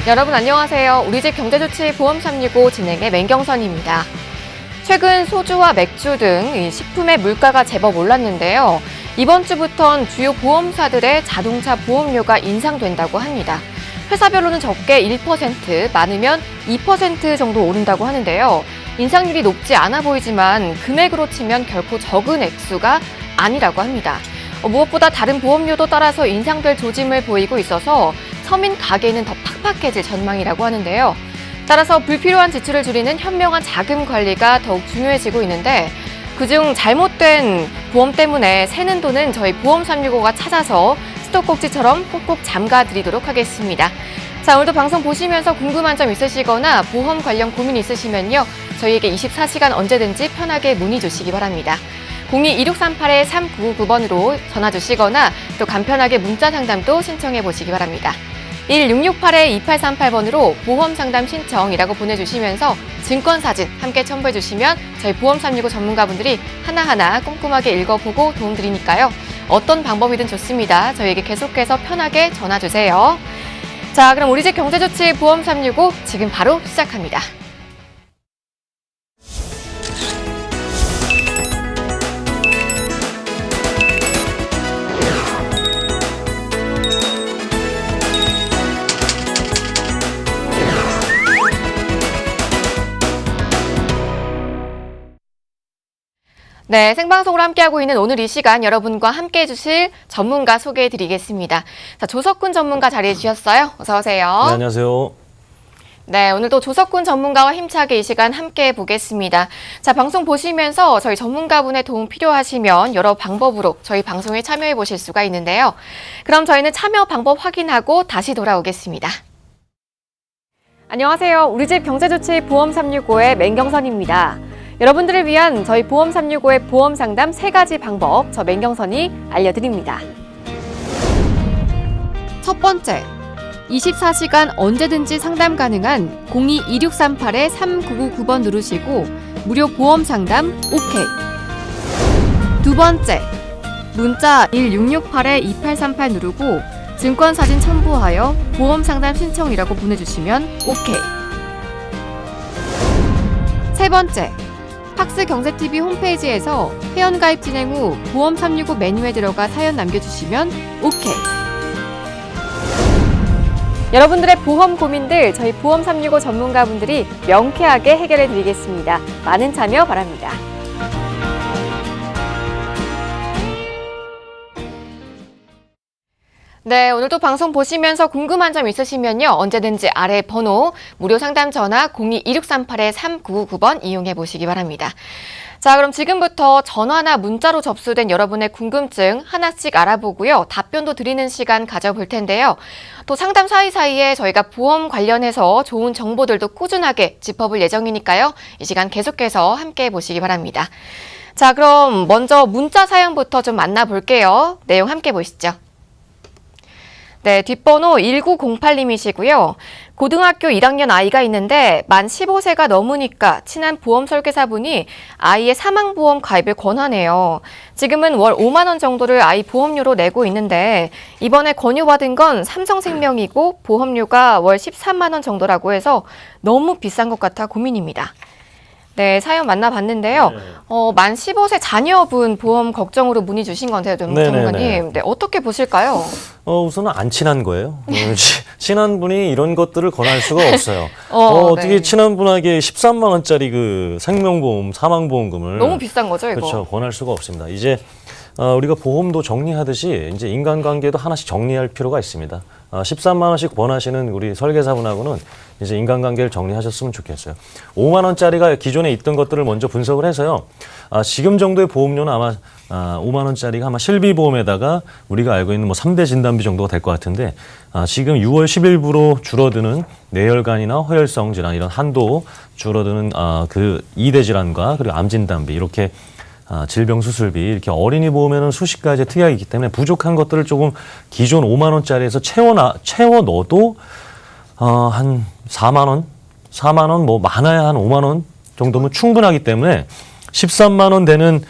여러분 안녕하세요. 우리집 경제조치 보험 365 진행의 맹경선입니다. 최근 소주와 맥주 등 식품의 물가가 제법 올랐는데요. 이번 주부턴 주요 보험사들의 자동차 보험료가 인상된다고 합니다. 회사별로는 적게 1%, 많으면 2% 정도 오른다고 하는데요. 인상률이 높지 않아 보이지만 금액으로 치면 결코 적은 액수가 아니라고 합니다. 무엇보다 다른 보험료도 따라서 인상될 조짐을 보이고 있어서 서민 가게는 더 팍팍해질 전망이라고 하는데요. 따라서 불필요한 지출을 줄이는 현명한 자금 관리가 더욱 중요해지고 있는데 그중 잘못된 보험 때문에 새는 돈은 저희 보험 365가 찾아서 스톱꼭지처럼 꼭꼭 잠가드리도록 하겠습니다. 자, 오늘도 방송 보시면서 궁금한 점 있으시거나 보험 관련 고민 있으시면요. 저희에게 24시간 언제든지 편하게 문의 주시기 바랍니다. 02-2638-3999번으로 전화 주시거나 또 간편하게 문자 상담도 신청해 보시기 바랍니다. 1668-2838번으로 보험 상담 신청이라고 보내주시면서 증권사진 함께 첨부해 주시면 저희 보험 365 전문가분들이 하나하나 꼼꼼하게 읽어보고 도움드리니까요. 어떤 방법이든 좋습니다. 저희에게 계속해서 편하게 전화 주세요. 자, 그럼 우리집 경제조치 보험 365 지금 바로 시작합니다. 네, 생방송으로 함께하고 있는 오늘 이 시간 여러분과 함께해 주실 전문가 소개해 드리겠습니다. 자, 조석훈 전문가 자리해 주셨어요. 어서 오세요. 네, 안녕하세요. 네, 오늘도 조석훈 전문가와 힘차게 이 시간 함께해 보겠습니다. 자, 방송 보시면서 저희 전문가분의 도움 필요하시면 여러 방법으로 저희 방송에 참여해 보실 수가 있는데요. 그럼 저희는 참여 방법 확인하고 다시 돌아오겠습니다. 안녕하세요. 우리집 경제조치 보험 365의 맹경선입니다. 여러분들을 위한 저희 보험 365의 보험 상담 3가지 방법, 저 맹경선이 알려드립니다. 첫 번째, 24시간 언제든지 상담 가능한 02-2638-3999번 누르시고 무료 보험 상담 오케이. 두 번째, 문자 1668-2838 누르고 증권사진 첨부하여 보험 상담 신청이라고 보내주시면 오케이. 세 번째, 팍스경제TV 홈페이지에서 회원가입 진행 후 보험 365 메뉴에 들어가 사연 남겨주시면 오케이. 여러분들의 보험 고민들 저희 보험 365 전문가분들이 명쾌하게 해결해 드리겠습니다. 많은 참여 바랍니다. 네, 오늘도 방송 보시면서 궁금한 점 있으시면요. 언제든지 아래 번호 무료 상담 전화 02-2638-3999번 이용해 보시기 바랍니다. 자, 그럼 지금부터 전화나 문자로 접수된 여러분의 궁금증 하나씩 알아보고요. 답변도 드리는 시간 가져볼 텐데요. 또 상담 사이사이에 저희가 보험 관련해서 좋은 정보들도 꾸준하게 짚어볼 예정이니까요. 이 시간 계속해서 함께해 보시기 바랍니다. 자, 그럼 먼저 문자 사연부터 좀 만나볼게요. 내용 함께 보시죠. 네, 뒷번호 1908님이시고요. 고등학교 1학년 아이가 있는데 만 15세가 넘으니까 친한 보험 설계사분이 아이의 사망보험 가입을 권하네요. 지금은 월 5만 원 정도를 아이 보험료로 내고 있는데 이번에 권유받은 건 삼성생명이고 보험료가 월 13만 원 정도라고 해서 너무 비싼 것 같아 고민입니다. 네, 사연 만나봤는데요. 네. 만 15세 자녀분 보험 걱정으로 문의 주신 건데요, 전문가님. 네, 어떻게 보실까요? 우선은 안 친한 거예요. 친한 분이 이런 것들을 권할 수가 없어요. 어떻게 네. 친한 분에게 13만 원짜리 그 생명보험, 사망보험금을 너무 비싼 거죠, 이거? 그렇죠. 권할 수가 없습니다. 이제 우리가 보험도 정리하듯이 이제 인간관계도 하나씩 정리할 필요가 있습니다. 13만 원씩 권하시는 우리 설계사분하고는 이제 인간관계를 정리하셨으면 좋겠어요. 5만 원짜리가 기존에 있던 것들을 먼저 분석을 해서요. 지금 정도의 보험료는 아마 5만 원짜리가 아마 실비보험에다가 우리가 알고 있는 뭐 3대 진단비 정도가 될 것 같은데 지금 6월 10일부로 줄어드는 뇌혈관이나 허혈성 질환 이런 한도 줄어드는 그 2대 질환과 그리고 암 진단비 이렇게 질병 수술비 이렇게 어린이 보험에는 수십 가지 특약이 있기 때문에 부족한 것들을 조금 기존 5만 원짜리에서 채워 넣어도 한 4만 원 뭐 많아야 한 5만 원 정도면 충분하기 때문에 13만 원 되는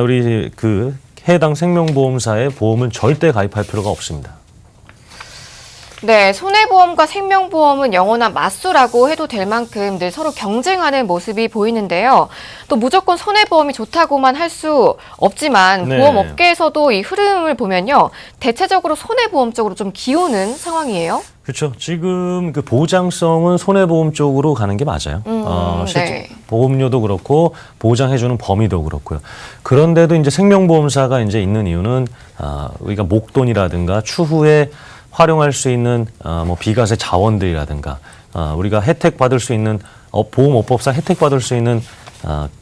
우리 그 해당 생명보험사의 보험은 절대 가입할 필요가 없습니다. 네, 손해보험과 생명보험은 영원한 맞수라고 해도 될 만큼 늘 서로 경쟁하는 모습이 보이는데요. 또 무조건 손해보험이 좋다고만 할 수 없지만 네. 보험업계에서도 이 흐름을 보면요. 대체적으로 손해보험 쪽으로 좀 기우는 상황이에요. 그렇죠. 지금 그 보장성은 손해보험 쪽으로 가는 게 맞아요. 실제 네. 보험료도 그렇고 보장해주는 범위도 그렇고요. 그런데도 이제 생명보험사가 이제 있는 이유는 우리가 목돈이라든가 추후에 활용할 수 있는 뭐 비과세 자원들이라든가 우리가 혜택 받을 수 있는 보험업법상 혜택 받을 수 있는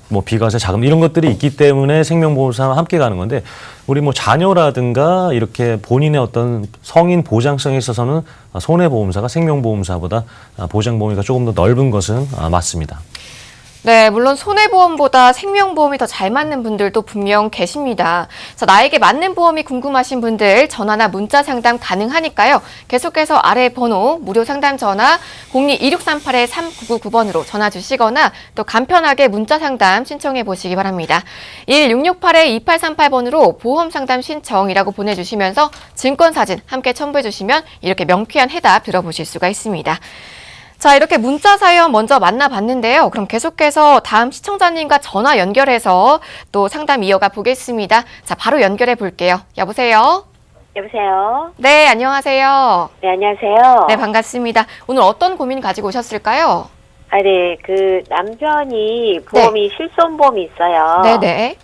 뭐 비과세 자금 이런 것들이 있기 때문에 생명보험사와 함께 가는 건데 우리 뭐 자녀라든가 이렇게 본인의 어떤 성인 보장성에 있어서는 손해보험사가 생명보험사보다 보장 범위가 조금 더 넓은 것은 맞습니다. 네, 물론 손해보험보다 생명보험이 더 잘 맞는 분들도 분명 계십니다. 자, 나에게 맞는 보험이 궁금하신 분들 전화나 문자 상담 가능하니까요. 계속해서 아래 번호 무료 상담 전화 02-2638-3999번으로 전화 주시거나 또 간편하게 문자 상담 신청해 보시기 바랍니다. 1668-2838번으로 보험 상담 신청이라고 보내주시면서 증권사진 함께 첨부해 주시면 이렇게 명쾌한 해답 들어보실 수가 있습니다. 자, 이렇게 문자 사연 먼저 만나봤는데요. 그럼 계속해서 다음 시청자님과 전화 연결해서 또 상담 이어가 보겠습니다. 자, 바로 연결해 볼게요. 여보세요? 여보세요? 네, 안녕하세요. 네, 안녕하세요. 네, 반갑습니다. 오늘 어떤 고민 가지고 오셨을까요? 네, 남편이 보험이 실손보험이 있어요. 네네.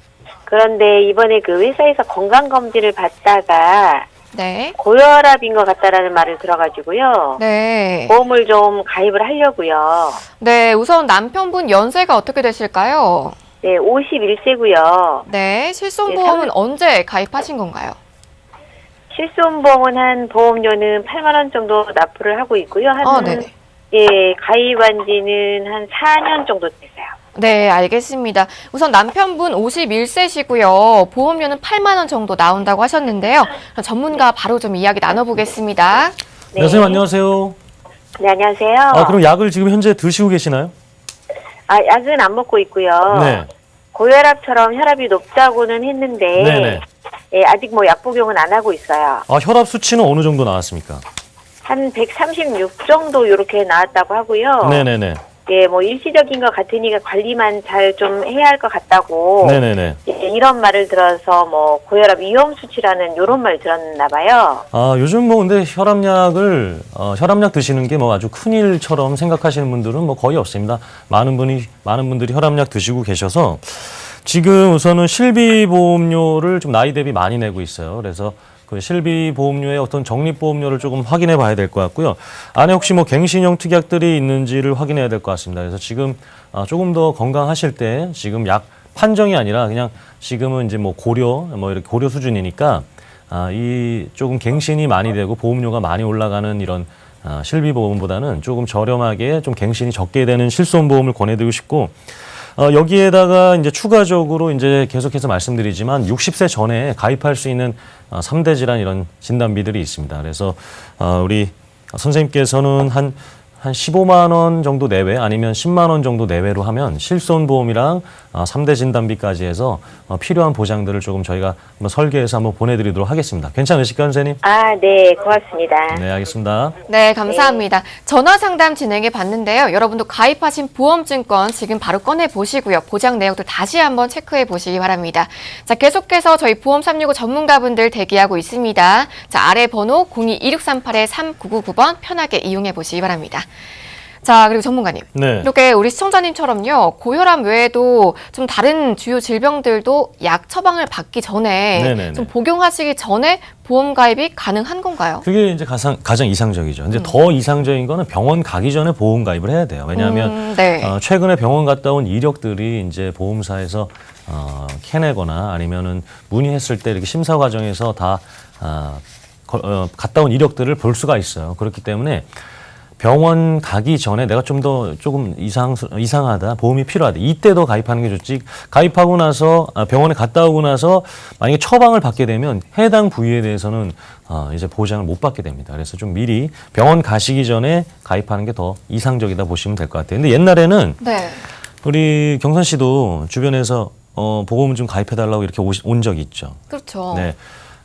그런데 이번에 그 회사에서 건강검진을 받다가 네. 고혈압인 것 같다라는 말을 들어가지고요. 네. 보험을 좀 가입을 하려고요. 네, 우선 남편분 연세가 어떻게 되실까요? 네, 51세고요. 네, 실손보험은 네, 언제 가입하신 건가요? 실손보험은 한 보험료는 8만 원 정도 납부를 하고 있고요. 네네. 예, 가입한 지는 한 4년 정도 됐어요. 네, 알겠습니다. 우선 남편분 51세시고요. 보험료는 8만 원 정도 나온다고 하셨는데요. 그럼 전문가 바로 좀 이야기 나눠보겠습니다. 네. 선생님 안녕하세요. 네, 안녕하세요. 그럼 약을 지금 현재 드시고 계시나요? 약은 안 먹고 있고요. 네. 고혈압처럼 혈압이 높다고는 했는데 네네. 예, 아직 뭐 약 복용은 안 하고 있어요. 혈압 수치는 어느 정도 나왔습니까? 한 136 정도 이렇게 나왔다고 하고요. 네네네. 예, 뭐 일시적인 것 같으니까 관리만 잘 좀 해야 할 것 같다고. 네네네. 예, 이런 말을 들어서 뭐 고혈압 위험 수치라는 이런 말 들었나 봐요. 요즘 뭐 근데 혈압약 드시는 게 뭐 아주 큰일처럼 생각하시는 분들은 뭐 거의 없습니다. 많은 분들이 혈압약 드시고 계셔서 지금 우선은 실비보험료를 좀 나이 대비 많이 내고 있어요. 그래서 그 실비보험료의 어떤 적립보험료를 조금 확인해 봐야 될 것 같고요. 안에 혹시 뭐 갱신형 특약들이 있는지를 확인해야 될 것 같습니다. 그래서 지금 조금 더 건강하실 때 지금 약 판정이 아니라 그냥 지금은 이제 뭐 이렇게 고려 수준이니까 이 조금 갱신이 많이 되고 보험료가 많이 올라가는 이런 실비보험보다는 조금 저렴하게 좀 갱신이 적게 되는 실손보험을 권해드리고 싶고 여기에다가 이제 추가적으로 이제 계속해서 말씀드리지만 60세 전에 가입할 수 있는 3대 질환 이런 진단비들이 있습니다. 그래서 우리 선생님께서는 한 15만 원 정도 내외 아니면 10만 원 정도 내외로 하면 실손보험이랑 3대 진단비까지 해서 필요한 보장들을 조금 저희가 한번 설계해서 한번 보내드리도록 하겠습니다. 괜찮으실까요, 선생님? 네, 고맙습니다. 네, 알겠습니다. 네, 감사합니다. 전화 상담 진행해 봤는데요. 여러분도 가입하신 보험증권 지금 바로 꺼내 보시고요. 보장 내역도 다시 한번 체크해 보시기 바랍니다. 자, 계속해서 저희 보험 365 전문가분들 대기하고 있습니다. 자, 아래 번호 02-2638-3999번 편하게 이용해 보시기 바랍니다. 자, 그리고 전문가님. 네. 이렇게 우리 시청자님처럼요. 고혈압 외에도 좀 다른 주요 질병들도 약 처방을 받기 전에 네네네. 좀 복용하시기 전에 보험 가입이 가능한 건가요? 그게 이제 가장 이상적이죠. 이제 더 이상적인 거는 병원 가기 전에 보험 가입을 해야 돼요. 왜냐하면 네. 최근에 병원 갔다 온 이력들이 이제 보험사에서 캐내거나 아니면은 문의했을 때 이렇게 심사 과정에서 다 갔다 온 이력들을 볼 수가 있어요. 그렇기 때문에 병원 가기 전에 내가 조금 이상하다, 보험이 필요하다. 이때 더 가입하는 게 좋지. 가입하고 나서 병원에 갔다 오고 나서 만약에 처방을 받게 되면 해당 부위에 대해서는 이제 보장을 못 받게 됩니다. 그래서 좀 미리 병원 가시기 전에 가입하는 게 더 이상적이다 보시면 될 것 같아요. 근데 옛날에는 네. 우리 경선 씨도 주변에서 보험 좀 가입해달라고 이렇게 온 적이 있죠. 그렇죠. 네.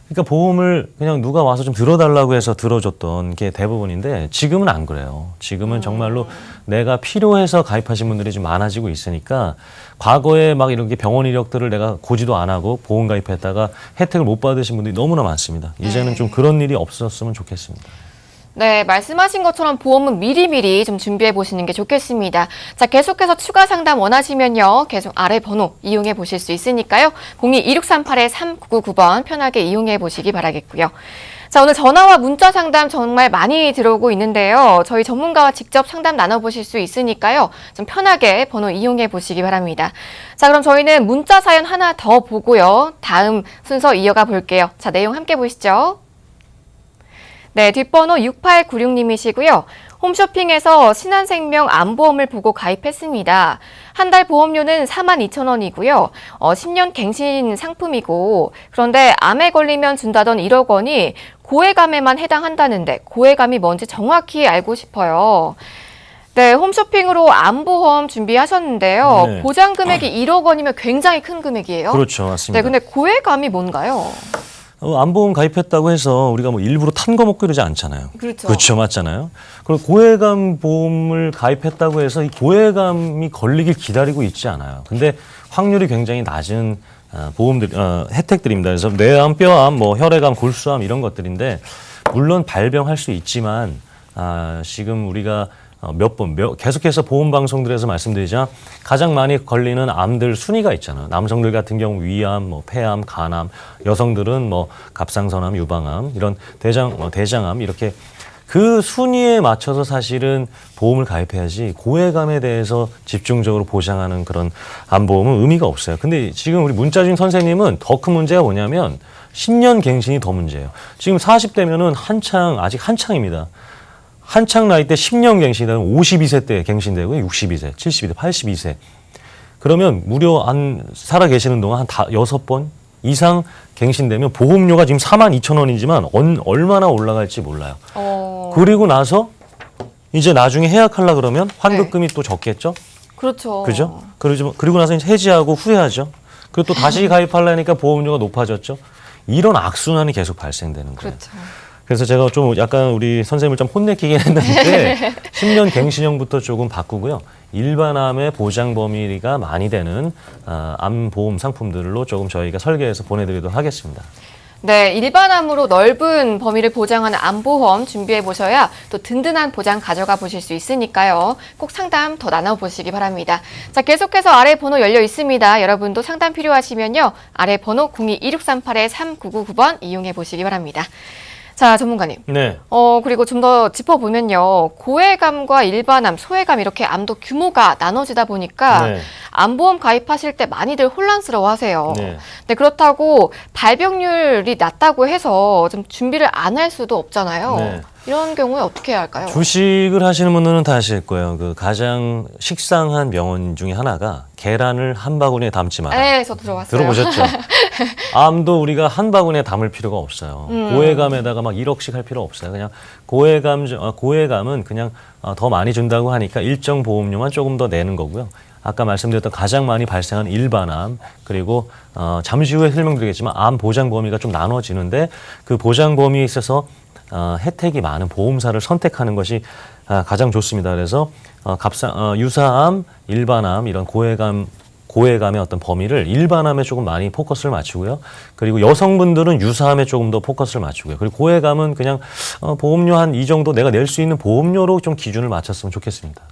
그러니까 보험을 그냥 누가 와서 좀 들어달라고 해서 들어줬던 게 대부분인데 지금은 안 그래요. 지금은 정말로 내가 필요해서 가입하신 분들이 좀 많아지고 있으니까 과거에 막 이렇게 병원 이력들을 내가 고지도 안 하고 보험 가입했다가 혜택을 못 받으신 분들이 너무나 많습니다. 이제는 좀 그런 일이 없었으면 좋겠습니다. 네, 말씀하신 것처럼 보험은 미리미리 좀 준비해 보시는 게 좋겠습니다. 자, 계속해서 추가 상담 원하시면요. 계속 아래 번호 이용해 보실 수 있으니까요. 02-2638-3999번 편하게 이용해 보시기 바라겠고요. 자, 오늘 전화와 문자 상담 정말 많이 들어오고 있는데요. 저희 전문가와 직접 상담 나눠보실 수 있으니까요. 좀 편하게 번호 이용해 보시기 바랍니다. 자, 그럼 저희는 문자 사연 하나 더 보고요. 다음 순서 이어가 볼게요. 자, 내용 함께 보시죠. 네, 뒷번호 6896님이시고요. 홈쇼핑에서 신한생명 암보험을 보고 가입했습니다. 한 달 보험료는 42,000원이고요. 10년 갱신 상품이고 그런데 암에 걸리면 준다던 1억 원이 고해감에만 해당한다는데 고해감이 뭔지 정확히 알고 싶어요. 네, 홈쇼핑으로 암보험 준비하셨는데요. 네. 보장 금액이 1억 원이면 굉장히 큰 금액이에요. 그렇죠. 맞습니다. 네, 근데 고해감이 뭔가요? 암보험 가입했다고 해서 우리가 뭐 일부러 탄 거 먹고 이러지 않잖아요. 그렇죠. 그렇죠. 맞잖아요. 그리고 고해감 보험을 가입했다고 해서 이 고해감이 걸리길 기다리고 있지 않아요. 근데 확률이 굉장히 낮은 보험들, 혜택들입니다. 그래서 뇌암, 뼈암, 뭐 혈액암, 골수암 이런 것들인데 물론 발병할 수 있지만 지금 우리가 계속해서 보험 방송들에서 말씀드리자 가장 많이 걸리는 암들 순위가 있잖아요. 남성들 같은 경우 위암, 뭐 폐암, 간암, 여성들은 뭐 갑상선암, 유방암, 이런 대장암 이렇게 그 순위에 맞춰서 사실은 보험을 가입해야지 고해감에 대해서 집중적으로 보장하는 그런 암보험은 의미가 없어요. 근데 지금 우리 문자 주신 선생님은 더 큰 문제가 뭐냐면 10년 갱신이 더 문제예요. 지금 40대면은 아직 한창입니다. 한창 나이 때 10년 갱신이면 52세 때 갱신되고요. 62세, 72세, 82세. 그러면 무려 살아 계시는 동안 한 6번 이상 갱신되면 보험료가 지금 42,000원이지만 얼마나 올라갈지 몰라요. 그리고 나서 이제 나중에 해약하려고 그러면 환급금이 또 적겠죠? 그렇죠. 그죠? 그리고 나서 이제 해지하고 후회하죠. 그리고 또 다시 가입하려니까 보험료가 높아졌죠. 이런 악순환이 계속 발생되는 거예요. 그렇죠. 그래서 제가 좀 약간 우리 선생님을 좀 혼내키긴 했는데 10년 갱신형부터 조금 바꾸고요. 일반암의 보장 범위가 많이 되는 암보험 상품들로 조금 저희가 설계해서 보내드리도록 하겠습니다. 네, 일반암으로 넓은 범위를 보장하는 암보험 준비해 보셔야 또 든든한 보장 가져가 보실 수 있으니까요. 꼭 상담 더 나눠보시기 바랍니다. 자, 계속해서 아래 번호 열려 있습니다. 여러분도 상담 필요하시면요. 아래 번호 02-2638-3999번 이용해 보시기 바랍니다. 자, 전문가님. 네. 그리고 좀 더 짚어보면요. 고해감과 일반암, 소해감 이렇게 암도 규모가 나눠지다 보니까 네. 암보험 가입하실 때 많이들 혼란스러워 하세요. 네. 근데 그렇다고 발병률이 낮다고 해서 좀 준비를 안 할 수도 없잖아요. 네. 이런 경우에 어떻게 해야 할까요? 주식을 하시는 분들은 다 아실 거예요. 그 가장 식상한 명언 중에 하나가 계란을 한 바구니에 담지 마라. 네, 저 들어봤어요. 들어보셨죠? 암도 우리가 한 바구니에 담을 필요가 없어요. 고해감에다가 막 1억씩 할 필요 없어요. 그냥 고해감은 그냥 더 많이 준다고 하니까 일정 보험료만 조금 더 내는 거고요. 아까 말씀드렸던 가장 많이 발생하는 일반암 그리고 잠시 후에 설명드리겠지만 암 보장 범위가 좀 나눠지는데 그 보장 범위에 있어서 혜택이 많은 보험사를 선택하는 것이 가장 좋습니다. 그래서 유사암, 일반암 이런 고해감의 어떤 범위를 일반암에 조금 많이 포커스를 맞추고요. 그리고 여성분들은 유사암에 조금 더 포커스를 맞추고요. 그리고 고해감은 그냥 보험료 한 이 정도 내가 낼 수 있는 보험료로 좀 기준을 맞췄으면 좋겠습니다.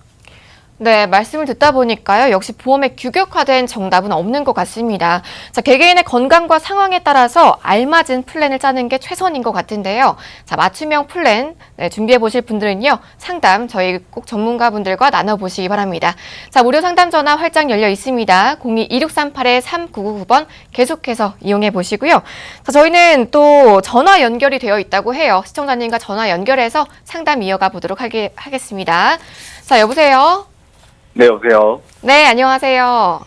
네, 말씀을 듣다 보니까요. 역시 보험에 규격화된 정답은 없는 것 같습니다. 자, 개개인의 건강과 상황에 따라서 알맞은 플랜을 짜는 게 최선인 것 같은데요. 자, 맞춤형 플랜 준비해 보실 분들은요. 상담 저희 꼭 전문가분들과 나눠보시기 바랍니다. 자, 무료 상담 전화 활짝 열려 있습니다. 02-2638-3999번 계속해서 이용해 보시고요. 자, 저희는 또 전화 연결이 되어 있다고 해요. 시청자님과 전화 연결해서 상담 이어가 보도록 하겠습니다. 자, 여보세요? 네, 여보세요. 네, 안녕하세요.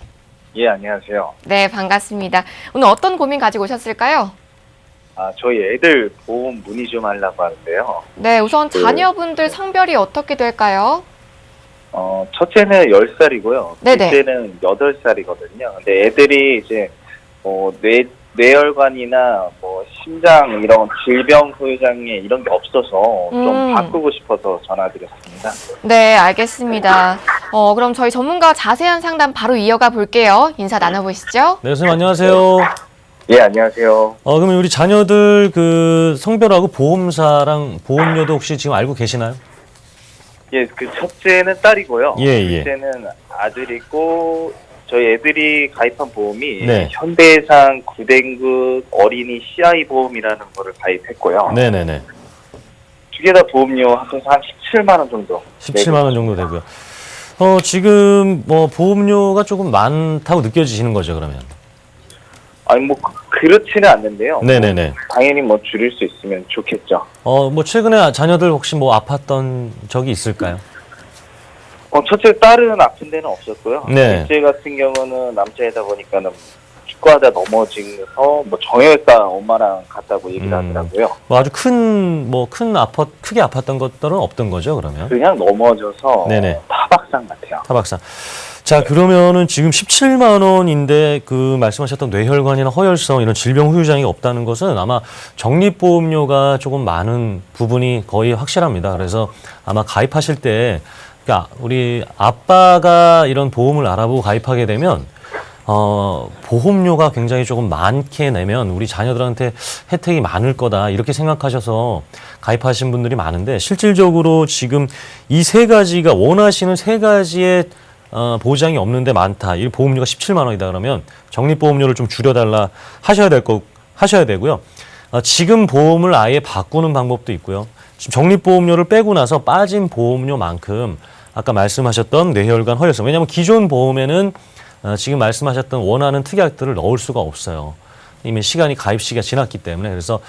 예, 안녕하세요. 네, 반갑습니다. 오늘 어떤 고민 가지고 오셨을까요? 저희 애들 보험 문의 좀 하려고 하는데요. 네, 우선 자녀분들 성별이 어떻게 될까요? 첫째는 10살이고요. 네네. 둘째는 8살이거든요. 근데 애들이 이제, 뇌혈관이나 심장 이런 질병 소유장애 이런 게 없어서 좀 바꾸고 싶어서 전화드렸습니다. 네, 알겠습니다. 그럼 저희 전문가와 자세한 상담 바로 이어가 볼게요. 인사 나눠보시죠. 네, 선생님 안녕하세요. 예, 안녕하세요. 그러면 우리 자녀들 그 성별하고 보험사랑 보험료도 혹시 지금 알고 계시나요? 예, 그 첫째는 딸이고요. 예, 예. 둘째는 아들이고 저희 애들이 가입한 보험이 네. 현대해상 구댕급 어린이 CI 보험이라는 거를 가입했고요. 네네네. 두 개 다 보험료 합해서 한 17만 원 정도. 17만 원 정도 되고요. 지금 뭐 보험료가 조금 많다고 느껴지시는 거죠, 그러면? 아니 뭐 그렇지는 않는데요. 네네네. 당연히 뭐 줄일 수 있으면 좋겠죠. 뭐 최근에 자녀들 혹시 뭐 아팠던 적이 있을까요? 첫째 딸은 아픈 데는 없었고요. 네. 둘째 같은 경우는 남자이다 보니까는 축구하다 넘어져서 뭐 정형외과 엄마랑 갔다고 얘기를 하더라고요. 뭐 아주 크게 아팠던 것들은 없던 거죠, 그러면? 그냥 넘어져서 네네. 타박상 같아요. 타박상. 자, 그러면은 지금 17만 원인데 그 말씀하셨던 뇌혈관이나 허혈성 이런 질병 후유장이 없다는 것은 아마 적립보험료가 조금 많은 부분이 거의 확실합니다. 그래서 아마 가입하실 때 그러니까 우리 아빠가 이런 보험을 알아보고 가입하게 되면 보험료가 굉장히 조금 많게 내면 우리 자녀들한테 혜택이 많을 거다 이렇게 생각하셔서 가입하신 분들이 많은데 실질적으로 지금 이 세 가지가 원하시는 세 가지의 보장이 없는데 많다. 이 보험료가 17만 원이다 그러면 적립보험료를 좀 줄여달라 하셔야 되고요. 지금 보험을 아예 바꾸는 방법도 있고요. 지금 적립보험료를 빼고 나서 빠진 보험료만큼 아까 말씀하셨던 뇌혈관, 허혈성. 왜냐하면 기존 보험에는 지금 말씀하셨던 원하는 특약들을 넣을 수가 없어요. 이미 가입 시기가 지났기 때문에. 그래서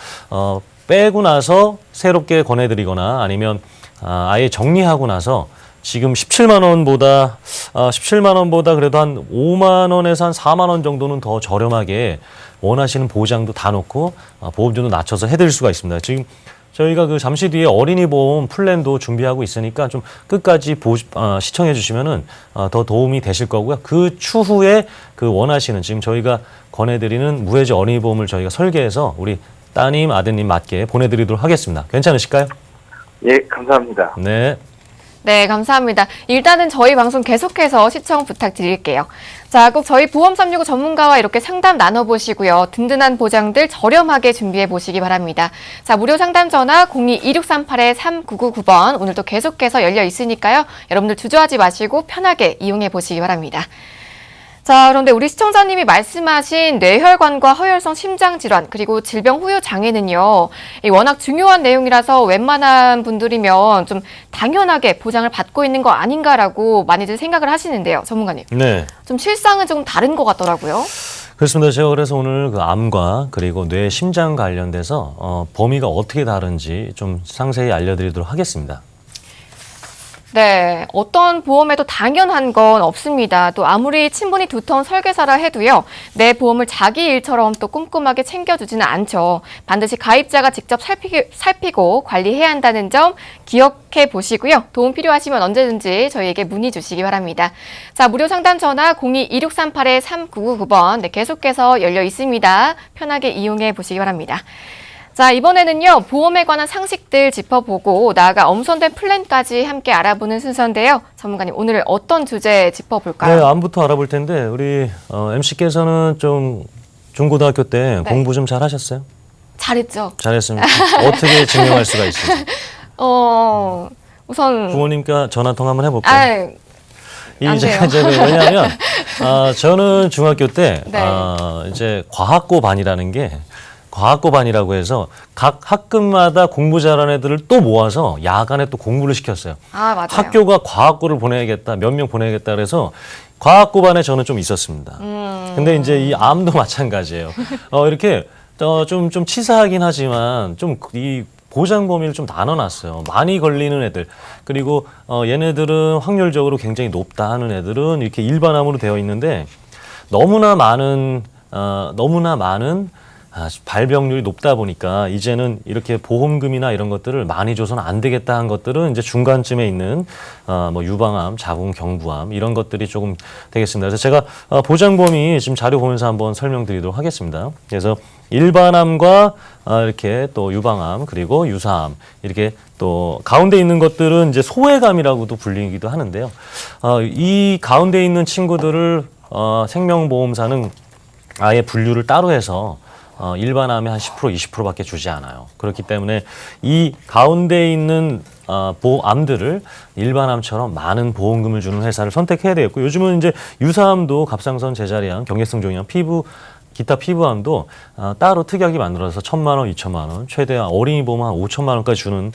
빼고 나서 새롭게 권해드리거나 아니면 아예 정리하고 나서 지금 17만 원보다 그래도 한 5만 원에서 한 4만 원 정도는 더 저렴하게 원하시는 보장도 다 놓고 보험료도 낮춰서 해드릴 수가 있습니다. 지금 저희가 그 잠시 뒤에 어린이 보험 플랜도 준비하고 있으니까 좀 끝까지 시청해 주시면은 더 도움이 되실 거고요. 그 추후에 그 원하시는 지금 저희가 권해드리는 무해지 어린이 보험을 저희가 설계해서 우리 따님, 아드님 맞게 보내드리도록 하겠습니다. 괜찮으실까요? 예, 감사합니다. 네. 네, 감사합니다. 일단은 저희 방송 계속해서 시청 부탁드릴게요. 자, 꼭 저희 보험 365 전문가와 이렇게 상담 나눠보시고요. 든든한 보장들 저렴하게 준비해 보시기 바랍니다. 자, 무료 상담 전화 02-2638-3999번 오늘도 계속해서 열려 있으니까요. 여러분들 주저하지 마시고 편하게 이용해 보시기 바랍니다. 자, 그런데 우리 시청자님이 말씀하신 뇌혈관과 허혈성 심장질환 그리고 질병 후유 장애는요. 워낙 중요한 내용이라서 웬만한 분들이면 좀 당연하게 보장을 받고 있는 거 아닌가라고 많이들 생각을 하시는데요. 전문가님. 네. 좀 실상은 좀 다른 것 같더라고요. 그렇습니다. 제가 그래서 오늘 그 암과 그리고 뇌 심장 관련돼서 범위가 어떻게 다른지 좀 상세히 알려드리도록 하겠습니다. 네, 어떤 보험에도 당연한 건 없습니다. 또 아무리 친분이 두터운 설계사라 해도요. 내 보험을 자기 일처럼 또 꼼꼼하게 챙겨주지는 않죠. 반드시 가입자가 직접 살피고 관리해야 한다는 점 기억해 보시고요. 도움 필요하시면 언제든지 저희에게 문의 주시기 바랍니다. 자, 무료 상담 전화 02-2638-3999번 네, 계속해서 열려 있습니다. 편하게 이용해 보시기 바랍니다. 자, 이번에는요, 보험에 관한 상식들 짚어보고 나아가 엄선된 플랜까지 함께 알아보는 순서인데요. 전문가님, 오늘 어떤 주제 짚어볼까요? 네, 암부터 알아볼 텐데 우리 MC께서는 좀 중고등학교 때 네. 공부 좀 잘 하셨어요? 잘했죠. 잘했습니다. 어떻게 증명할 수가 있을지. 우선 부모님과 전화 통화 한번 해볼까요? 안 돼요. 왜냐하면 저는 중학교 때 네. 이제 과학고반이라는 게 과학고반이라고 해서 각 학급마다 공부 잘하는 애들을 또 모아서 야간에 또 공부를 시켰어요. 맞아요. 학교가 과학고를 보내야겠다, 몇 명 보내야겠다 그래서 과학고반에 저는 좀 있었습니다. 근데 이제 이 암도 마찬가지예요. 이렇게 좀 치사하긴 하지만 좀 이 보장 범위를 좀 나눠놨어요. 많이 걸리는 애들 그리고 얘네들은 확률적으로 굉장히 높다 하는 애들은 이렇게 일반암으로 되어 있는데 너무나 많은 발병률이 높다 보니까 이제는 이렇게 보험금이나 이런 것들을 많이 줘서는 안 되겠다 한 것들은 이제 중간쯤에 있는 뭐 유방암, 자궁, 경부암 이런 것들이 조금 되겠습니다. 그래서 제가 보장 범위 지금 자료 보면서 한번 설명드리도록 하겠습니다. 그래서 일반암과 이렇게 또 유방암 그리고 유사암 이렇게 또 가운데 있는 것들은 이제 소외감이라고도 불리기도 하는데요. 이 가운데 있는 친구들을 생명보험사는 아예 분류를 따로 해서 일반암의 한 10%, 20%밖에 주지 않아요. 그렇기 때문에 이 가운데 있는 암들을 일반암처럼 많은 보험금을 주는 회사를 선택해야 되겠고, 요즘은 이제 유사암도 갑상선, 제자리암, 경계성 종양, 기타 피부암도 따로 특약이 만들어서 1,000만 원, 2,000만 원, 최대 어린이 보험 한 5,000만 원까지 주는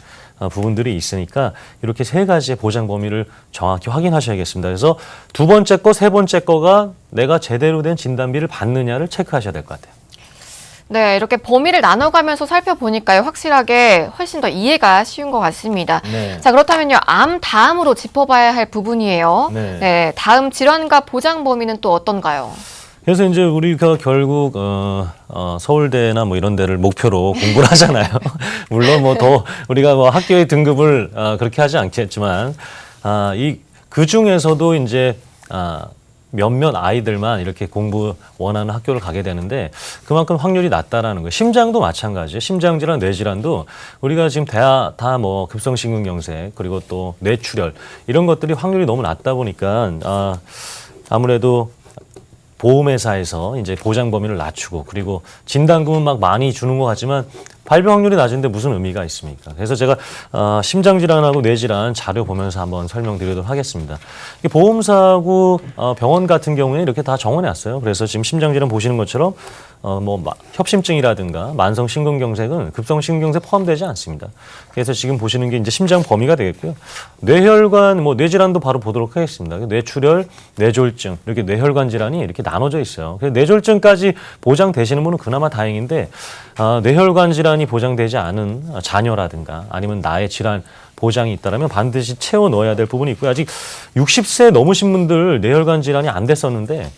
부분들이 있으니까 이렇게 세 가지의 보장 범위를 정확히 확인하셔야겠습니다. 그래서 두 번째 거, 세 번째 거가 내가 제대로 된 진단비를 받느냐를 체크하셔야 될 것 같아요. 네, 이렇게 범위를 나눠가면서 살펴보니까요, 확실하게 훨씬 더 이해가 쉬운 것 같습니다. 네. 자, 그렇다면요, 암 다음으로 짚어봐야 할 부분이에요. 네. 네, 다음 질환과 보장 범위는 또 어떤가요? 그래서 이제 우리가 결국 서울대나 뭐 이런 데를 목표로 공부를 하잖아요. 물론 뭐 더 우리가 뭐 학교의 등급을 그렇게 하지 않겠지만 그 중에서도 이제 몇몇 아이들만 이렇게 공부 원하는 학교를 가게 되는데 그만큼 확률이 낮다라는 거예요. 심장도 마찬가지예요. 심장질환, 뇌질환도 우리가 지금 다 뭐 급성심근경색 그리고 또 뇌출혈 이런 것들이 확률이 너무 낮다 보니까 아무래도 보험회사에서 이제 보장 범위를 낮추고 그리고 진단금은 막 많이 주는 것 같지만 발병 확률이 낮은데 무슨 의미가 있습니까? 그래서 제가 심장질환하고 뇌질환 자료 보면서 한번 설명드리도록 하겠습니다. 보험사하고 병원 같은 경우에 이렇게 다 정원해놨어요. 그래서 지금 심장질환 보시는 것처럼 협심증이라든가 만성심근경색은 급성심근경색 포함되지 않습니다. 그래서 지금 보시는 게 이제 심장 범위가 되겠고요. 뇌혈관, 뇌질환도 바로 보도록 하겠습니다. 뇌출혈, 뇌졸중 이렇게 뇌혈관 질환이 이렇게 나눠져 있어요. 그래서 뇌졸중까지 보장되시는 분은 그나마 다행인데 뇌혈관 질환이 보장되지 않은 자녀라든가 아니면 나의 질환 보장이 있다면 반드시 채워 넣어야 될 부분이 있고요. 아직 60세 넘으신 분들 뇌혈관 질환이 안 됐었는데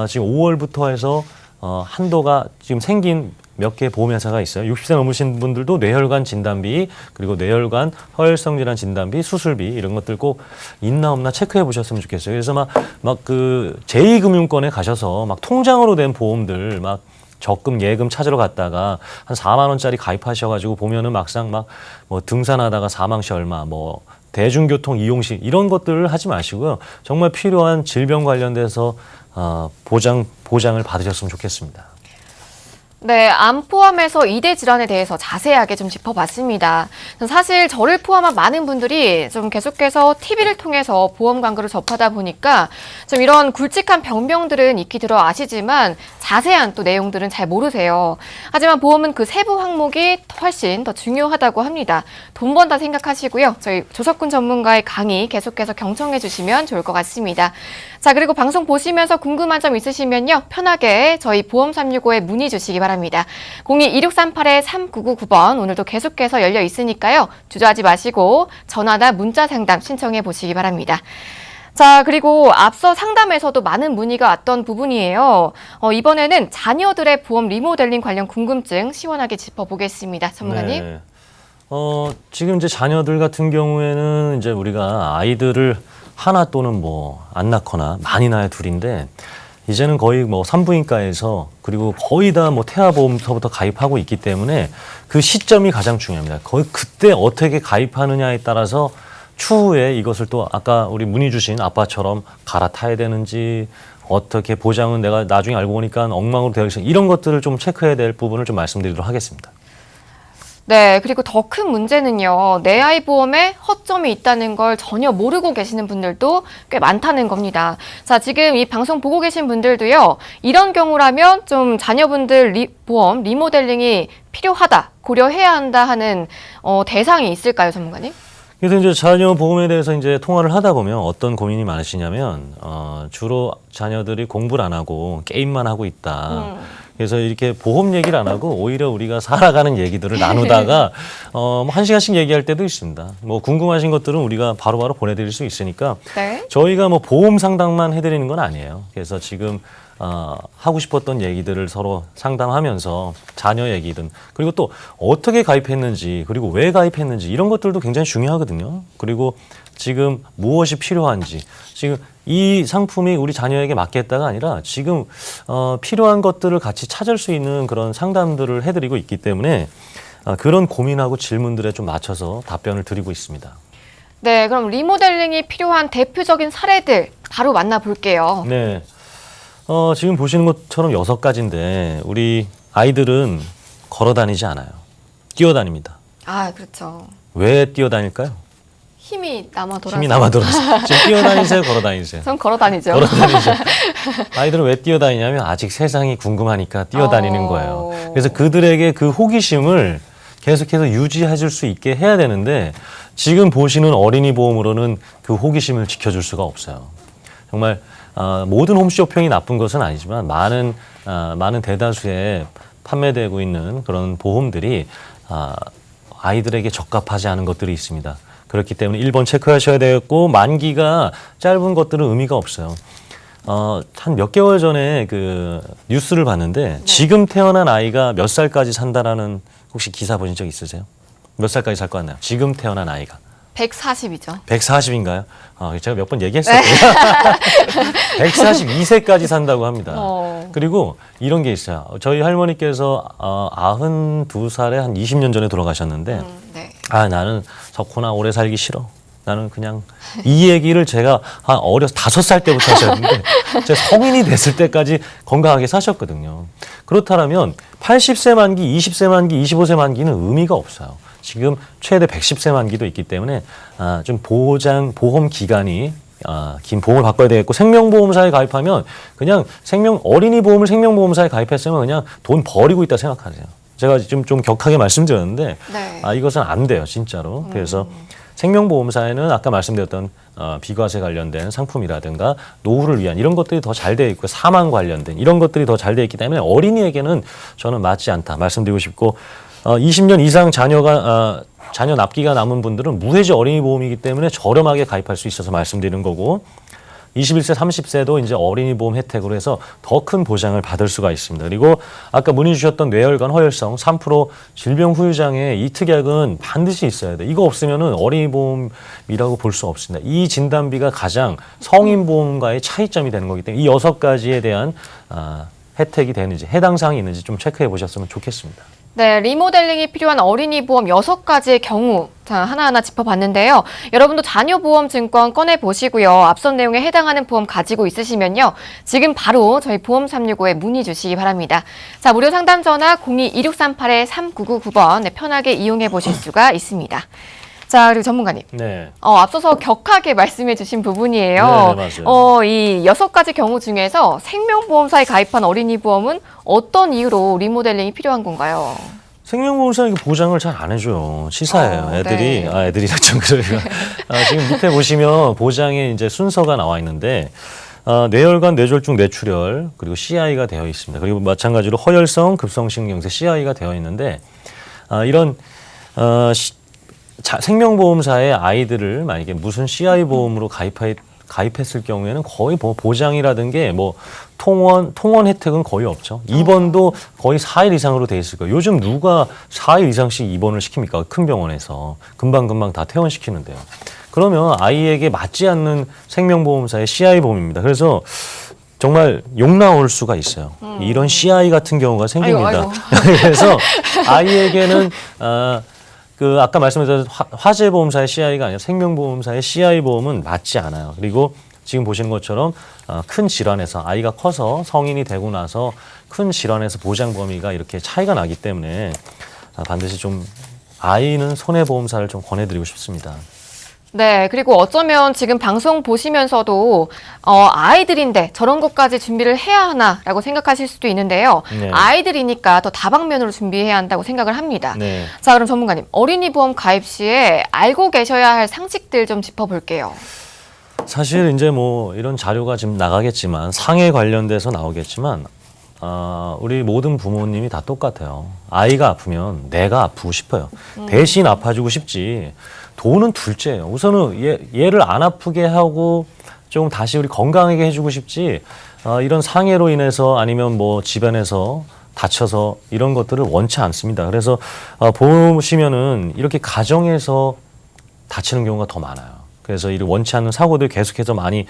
지금 5월부터 해서 한도가 지금 생긴 몇 개 보험회사가 있어요. 60세 넘으신 분들도 뇌혈관 진단비 그리고 뇌혈관 허혈성 질환 진단비 수술비 이런 것들 꼭 있나 없나 체크해 보셨으면 좋겠어요. 그래서 막 그 제2금융권에 가셔서 막 통장으로 된 보험들 막 적금 예금 찾으러 갔다가 한 4만 원짜리 가입하셔가지고 보면은 막상 뭐 등산하다가 사망시 얼마 뭐 대중교통 이용시 이런 것들을 하지 마시고요. 정말 필요한 질병 관련돼서 보장을 받으셨으면 좋겠습니다. 네, 암 포함해서 2대 질환에 대해서 자세하게 좀 짚어봤습니다. 사실 저를 포함한 많은 분들이 좀 계속해서 TV를 통해서 보험 광고를 접하다 보니까 좀 이런 굵직한 병명들은 익히 들어 아시지만 자세한 또 내용들은 잘 모르세요. 하지만 보험은 그 세부 항목이 훨씬 더 중요하다고 합니다. 돈 번다 생각하시고요. 저희 조석훈 전문가의 강의 계속해서 경청해 주시면 좋을 것 같습니다. 자, 그리고 방송 보시면서 궁금한 점 있으시면요. 편하게 저희 보험 365에 문의 주시기 바랍니다. 02-2638-3999번 오늘도 계속해서 열려 있으니까요. 주저하지 마시고 전화나 문자 상담 신청해 보시기 바랍니다. 자, 그리고 앞서 상담에서도 많은 문의가 왔던 부분이에요. 이번에는 자녀들의 보험 리모델링 관련 궁금증 시원하게 짚어보겠습니다. 전문가님. 네. 지금 이제 자녀들 같은 경우에는 이제 우리가 아이들을 하나 또는 안 낳거나 많이 낳아야 둘인데 이제는 거의 산부인과에서 그리고 거의 다 태아보험서부터 가입하고 있기 때문에 그 시점이 가장 중요합니다. 거의 그때 어떻게 가입하느냐에 따라서 추후에 이것을 또 아까 우리 문의 주신 아빠처럼 갈아타야 되는지 어떻게 보장은 내가 나중에 알고 보니까 엉망으로 되어 있어 이런 것들을 좀 체크해야 될 부분을 좀 말씀드리도록 하겠습니다. 네, 그리고 더 큰 문제는요. 내 아이 보험에 허점이 있다는 걸 전혀 모르고 계시는 분들도 꽤 많다는 겁니다. 자, 지금 이 방송 보고 계신 분들도요. 이런 경우라면 좀 자녀분들 보험 리모델링이 필요하다, 고려해야 한다 하는 대상이 있을까요, 전문가님? 그래서 이제 자녀 보험에 대해서 이제 통화를 하다 보면 어떤 고민이 많으시냐면 주로 자녀들이 공부를 안 하고 게임만 하고 있다. 그래서 이렇게 보험 얘기를 안 하고 오히려 우리가 살아가는 얘기들을 나누다가 1시간씩 얘기할 때도 있습니다. 궁금하신 것들은 우리가 바로바로 보내드릴 수 있으니까 네. 저희가 보험 상담만 해드리는 건 아니에요. 그래서 지금 하고 싶었던 얘기들을 서로 상담하면서 자녀 얘기든 그리고 또 어떻게 가입했는지 그리고 왜 가입했는지 이런 것들도 굉장히 중요하거든요. 그리고 지금 무엇이 필요한지 지금 이 상품이 우리 자녀에게 맞겠다가 아니라 지금 필요한 것들을 같이 찾을 수 있는 그런 상담들을 해드리고 있기 때문에 그런 고민하고 질문들에 좀 맞춰서 답변을 드리고 있습니다. 네, 그럼 리모델링이 필요한 대표적인 사례들 바로 만나볼게요. 네. 지금 보시는 것처럼 6가지인데 우리 아이들은 걸어 다니지 않아요. 뛰어다닙니다. 아, 그렇죠. 왜 뛰어다닐까요? 힘이 남아 돌아서. 힘이 남아 돌아서. 지금 뛰어다니세요? 걸어 다니세요? 전 걸어 다니죠. 걸어 다니죠. 아이들은 왜 뛰어다니냐면 아직 세상이 궁금하니까 뛰어다니는 거예요. 그래서 그들에게 그 호기심을 계속해서 유지해 줄 수 있게 해야 되는데 지금 보시는 어린이 보험으로는 그 호기심을 지켜줄 수가 없어요. 정말 모든 홈쇼핑이 나쁜 것은 아니지만 많은 대다수의 판매되고 있는 그런 보험들이 아이들에게 적합하지 않은 것들이 있습니다. 그렇기 때문에 1번 체크하셔야 되겠고 만기가 짧은 것들은 의미가 없어요. 한 몇 개월 전에 그 뉴스를 봤는데 지금 태어난 아이가 몇 살까지 산다라는 혹시 기사 보신 적 있으세요? 몇 살까지 살 것 같나요? 지금 태어난 아이가. 140이죠. 140인가요? 제가 몇 번 얘기했어요. 142세까지 산다고 합니다. 그리고 이런 게 있어요. 저희 할머니께서 92살에 한 20년 전에 돌아가셨는데 네. 나는 석호나 오래 살기 싫어. 나는 그냥 이 얘기를 제가 한 어려서 5살 때부터 하셨는데 제가 성인이 됐을 때까지 건강하게 사셨거든요. 그렇다면 80세 만기, 20세 만기, 25세 만기는 의미가 없어요. 지금 최대 110세 만기도 있기 때문에 좀 보험 기간이 긴 보험을 바꿔야 되겠고 생명보험사에 가입하면 그냥 어린이 보험을 생명보험사에 가입했으면 그냥 돈 버리고 있다 생각하세요. 제가 지금 좀 격하게 말씀드렸는데 네. 이것은 안 돼요, 진짜로. 그래서 생명보험사에는 아까 말씀드렸던 비과세 관련된 상품이라든가 노후를 위한 이런 것들이 더 잘 되어 있고 사망 관련된 이런 것들이 더 잘 되어 있기 때문에 어린이에게는 저는 맞지 않다 말씀드리고 싶고 20년 이상 자녀 납기가 남은 분들은 무해지 어린이 보험이기 때문에 저렴하게 가입할 수 있어서 말씀드리는 거고 21세, 30세도 이제 어린이 보험 혜택으로 해서 더 큰 보장을 받을 수가 있습니다. 그리고 아까 문의 주셨던 뇌혈관 허혈성 3% 질병 후유장애 이 특약은 반드시 있어야 돼. 이거 없으면은 어린이 보험이라고 볼 수 없습니다. 이 진단비가 가장 성인 보험과의 차이점이 되는 거기 때문에 이 6가지에 대한 혜택이 되는지 해당 사항이 있는지 좀 체크해 보셨으면 좋겠습니다. 네, 리모델링이 필요한 어린이 보험 6가지의 경우 하나하나 짚어봤는데요. 여러분도 자녀 보험 증권 꺼내보시고요. 앞선 내용에 해당하는 보험 가지고 있으시면요. 지금 바로 저희 보험365에 문의 주시기 바랍니다. 자, 무료 상담 전화 02-2638-3999번 편하게 이용해 보실 수가 있습니다. 자, 그리고 전문가님. 네. 앞서서 격하게 말씀해 주신 부분이에요. 네, 맞아요. 이 6가지 경우 중에서 생명보험사에 가입한 어린이 보험은 어떤 이유로 리모델링이 필요한 건가요? 생명보험사는 보장을 잘 안 해줘요. 치사해요. 애들이. 네. 애들이라 좀 그래요. 지금 밑에 보시면 보장에 이제 순서가 나와 있는데, 뇌혈관, 뇌졸중, 뇌출혈, 그리고 CI가 되어 있습니다. 그리고 마찬가지로 허혈성, 급성심경색 CI가 되어 있는데, 이런, 생명보험사의 아이들을 만약에 무슨 CI 보험으로 가입했을 경우에는 거의 보장이라든 게 통원 혜택은 거의 없죠. 입원도 거의 4일 이상으로 돼 있을 거예요. 요즘 누가 4일 이상씩 입원을 시킵니까? 큰 병원에서. 금방 다 퇴원시키는데요. 그러면 아이에게 맞지 않는 생명보험사의 CI 보험입니다. 그래서 정말 욕 나올 수가 있어요. 이런 CI 같은 경우가 생깁니다. 아이고. 그래서 아이에게는 아까 말씀드린 화재보험사의 CI가 아니라 생명보험사의 CI 보험은 맞지 않아요. 그리고 지금 보시는 것처럼 큰 질환에서 아이가 커서 성인이 되고 나서 큰 질환에서 보장 범위가 이렇게 차이가 나기 때문에 반드시 좀 아이는 손해보험사를 좀 권해드리고 싶습니다. 네, 그리고 어쩌면 지금 방송 보시면서도 아이들인데 저런 것까지 준비를 해야 하나라고 생각하실 수도 있는데요. 네. 아이들이니까 더 다방면으로 준비해야 한다고 생각을 합니다. 네. 자, 그럼 전문가님, 어린이 보험 가입 시에 알고 계셔야 할 상식들 좀 짚어볼게요. 사실 이제 이런 자료가 지금 나가겠지만 상해 관련돼서 나오겠지만 우리 모든 부모님이 다 똑같아요. 아이가 아프면 내가 아프고 싶어요. 대신 아파주고 싶지. 돈은 둘째예요. 우선은 얘를 안 아프게 하고 좀 다시 우리 건강하게 해주고 싶지. 이런 상해로 인해서 아니면 뭐 집안에서 다쳐서 이런 것들을 원치 않습니다. 그래서 보시면은 이렇게 가정에서 다치는 경우가 더 많아요. 그래서 이 원치 않는 사고들 계속해서 많이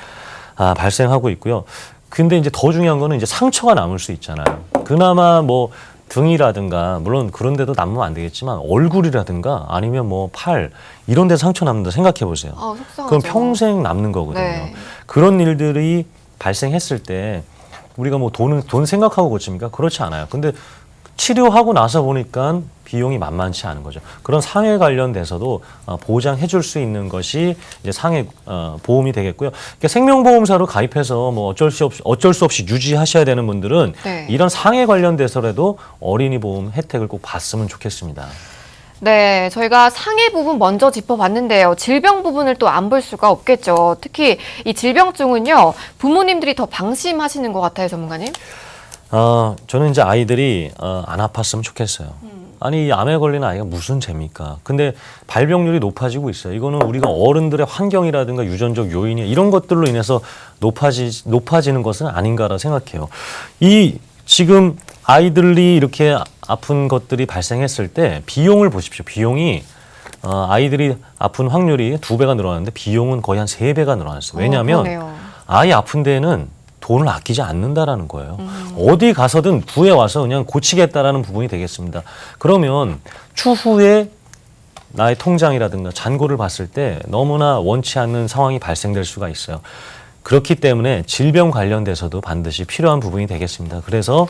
발생하고 있고요. 근데 이제 더 중요한 거는 이제 상처가 남을 수 있잖아요. 그나마 뭐 등이라든가 물론 그런 데도 남으면 안 되겠지만 얼굴이라든가 아니면 뭐 팔 이런 데 상처 남는다 생각해 보세요. 속상하죠. 그럼 평생 남는 거거든요. 네. 그런 일들이 발생했을 때 우리가 뭐 돈 생각하고 고칩니까? 그렇지 않아요. 근데 치료하고 나서 보니까 비용이 만만치 않은 거죠. 그런 상해 관련돼서도 보장해 줄 수 있는 것이 이제 상해 보험이 되겠고요. 그러니까 생명보험사로 가입해서 뭐 어쩔 수 없이 유지하셔야 되는 분들은 네. 이런 상해 관련돼서라도 어린이 보험 혜택을 꼭 봤으면 좋겠습니다. 네, 저희가 상해 부분 먼저 짚어봤는데요. 질병 부분을 또 안 볼 수가 없겠죠. 특히 이 질병증은요, 부모님들이 더 방심하시는 것 같아요, 전문가님. 저는 이제 아이들이 안 아팠으면 좋겠어요. 아니, 이 암에 걸리는 아이가 무슨 죄입니까? 근데 발병률이 높아지고 있어요. 이거는 우리가 어른들의 환경이라든가 유전적 요인이 이런 것들로 인해서 높아지는 것은 아닌가라 생각해요. 지금 아이들이 이렇게 아픈 것들이 발생했을 때 비용을 보십시오. 비용이 아이들이 아픈 확률이 2배가 늘어났는데 비용은 거의 한 3배가 늘어났어요. 왜냐하면 그러네요. 아이 아픈 데는 돈을 아끼지 않는다라는 거예요. 어디 가서든 구해와서 그냥 고치겠다라는 부분이 되겠습니다. 그러면 추후에 나의 통장이라든가 잔고를 봤을 때 너무나 원치 않는 상황이 발생될 수가 있어요. 그렇기 때문에 질병 관련돼서도 반드시 필요한 부분이 되겠습니다. 그래서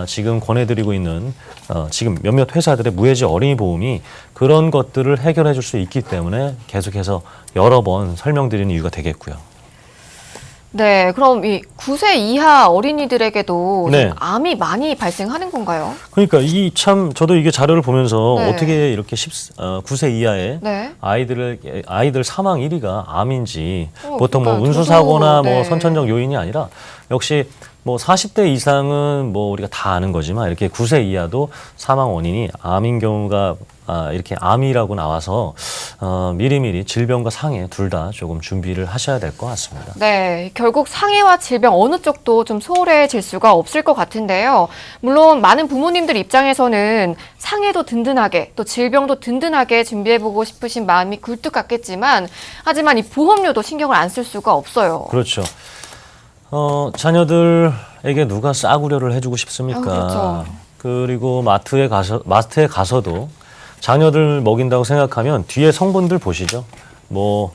지금 권해드리고 있는 지금 몇몇 회사들의 무해지 어린이 보험이 그런 것들을 해결해 줄 수 있기 때문에 계속해서 여러 번 설명드리는 이유가 되겠고요. 네, 그럼 이 9세 이하 어린이들에게도 네. 좀 암이 많이 발생하는 건가요? 그러니까 저도 이게 자료를 보면서 네. 어떻게 이렇게 9세 이하의 네. 아이들 사망 1위가 암인지 보통 뭐 그러니까 운수사고나 저도, 네. 뭐 선천적 요인이 아니라 역시 뭐 40대 이상은 뭐 우리가 다 아는 거지만 이렇게 9세 이하도 사망 원인이 암인 경우가 이렇게 암이라고 나와서 미리미리 질병과 상해 둘 다 조금 준비를 하셔야 될 것 같습니다. 네, 결국 상해와 질병 어느 쪽도 좀 소홀해질 수가 없을 것 같은데요. 물론 많은 부모님들 입장에서는 상해도 든든하게 또 질병도 든든하게 준비해보고 싶으신 마음이 굴뚝 같겠지만 하지만 이 보험료도 신경을 안 쓸 수가 없어요. 그렇죠. 자녀들에게 누가 싸구려를 해주고 싶습니까? 그렇죠. 그리고 마트에 가서도 자녀들 먹인다고 생각하면 뒤에 성분들 보시죠. 뭐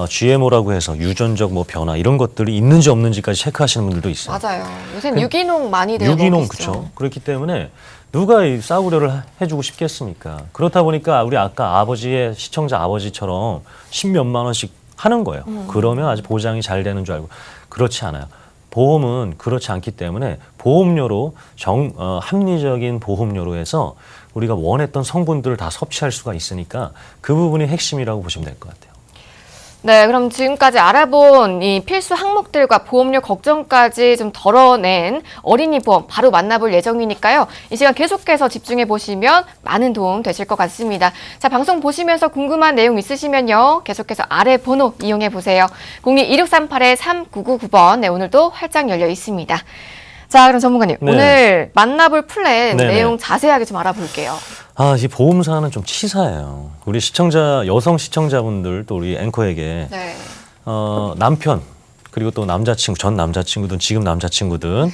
GMO라고 해서 유전적 뭐 변화 이런 것들이 있는지 없는지까지 체크하시는 분들도 있어요. 맞아요. 요새는 유기농 많이 되어 유기농 먹이시죠. 그렇죠. 그렇기 때문에 누가 이 싸구려를 해주고 싶겠습니까? 그렇다 보니까 우리 아까 아버지의 시청자 아버지처럼 10몇만 원씩 하는 거예요. 그러면 아주 보장이 잘 되는 줄 알고 그렇지 않아요. 보험은 그렇지 않기 때문에 보험료로 합리적인 보험료로 해서 우리가 원했던 성분들을 다 섭취할 수가 있으니까 그 부분이 핵심이라고 보시면 될 것 같아요. 네, 그럼 지금까지 알아본 이 필수 항목들과 보험료 걱정까지 좀 덜어낸 어린이 보험 바로 만나볼 예정이니까요. 이 시간 계속해서 집중해 보시면 많은 도움 되실 것 같습니다. 자, 방송 보시면서 궁금한 내용 있으시면요. 계속해서 아래 번호 이용해 보세요. 02-2638-3999번. 네, 오늘도 활짝 열려 있습니다. 자, 그럼 전문가님, 네. 오늘 만나볼 플랜 네네. 내용 자세하게 좀 알아볼게요. 이 보험사는 좀 치사해요. 우리 여성 시청자분들 또 우리 앵커에게 네. 남편 그리고 또 남자친구, 전 남자친구든 지금 남자친구든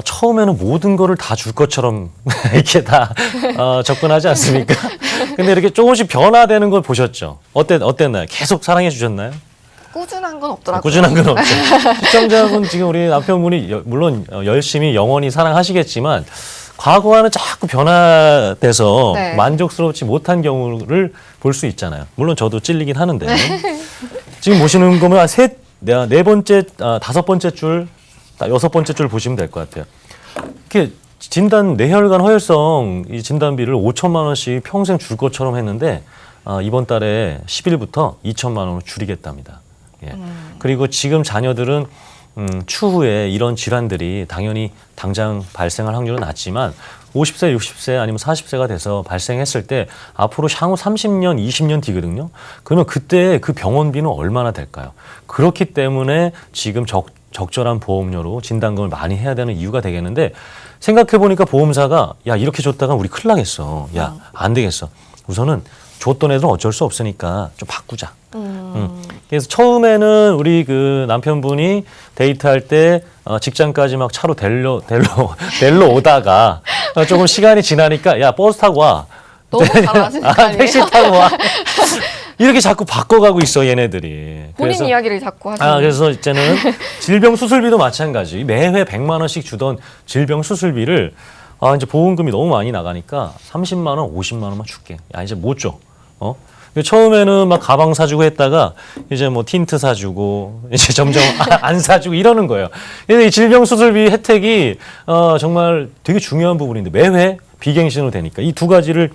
처음에는 모든 거를 다 줄 것처럼 이렇게 다 접근하지 않습니까? 근데 이렇게 조금씩 변화되는 걸 보셨죠? 어땠나요? 계속 사랑해 주셨나요? 꾸준한 건 없더라고요. 꾸준한 건 없죠. 시청자분 지금 우리 남편분이 물론 열심히 영원히 사랑하시겠지만 과거와는 자꾸 변화돼서 네. 만족스럽지 못한 경우를 볼 수 있잖아요. 물론 저도 찔리긴 하는데 지금 보시는 거면 네 번째, 5번째 줄, 6번째 줄 보시면 될 것 같아요. 이렇게 뇌혈관 허혈성 이 진단비를 5천만 원씩 평생 줄 것처럼 했는데 이번 달에 10일부터 2천만 원으로 줄이겠답니다. 예. 그리고 지금 자녀들은 추후에 이런 질환들이 당연히 당장 발생할 확률은 낮지만 50세, 60세 아니면 40세가 돼서 발생했을 때 앞으로 향후 30년, 20년 뒤거든요. 그러면 그때 그 병원비는 얼마나 될까요? 그렇기 때문에 지금 적절한 보험료로 진단금을 많이 해야 되는 이유가 되겠는데 생각해보니까 보험사가 야 이렇게 줬다가 우리 큰일 나겠어. 야 안 되겠어. 우선은 줬던 애들은 어쩔 수 없으니까 좀 바꾸자. 그래서 처음에는 우리 그 남편분이 데이트할 때 직장까지 막 차로 데리러 오다가 조금 시간이 지나니까 야 버스 타고 와. 너무 잘하시는 거 아니에요? 택시 타고 와. 이렇게 자꾸 바꿔가고 있어 얘네들이. 본인 이야기를 자꾸 하시는. 그래서 이제는 질병 수술비도 마찬가지. 매회 100만 원씩 주던 질병 수술비를 이제 보험금이 너무 많이 나가니까 30만 원, 50만 원만 줄게. 야 이제 못 줘. 처음에는 막 가방 사주고 했다가 이제 뭐 틴트 사주고 이제 점점 안 사주고 이러는 거예요. 이 질병 수술비 혜택이 정말 되게 중요한 부분인데 매회 비갱신으로 되니까 이 두 가지를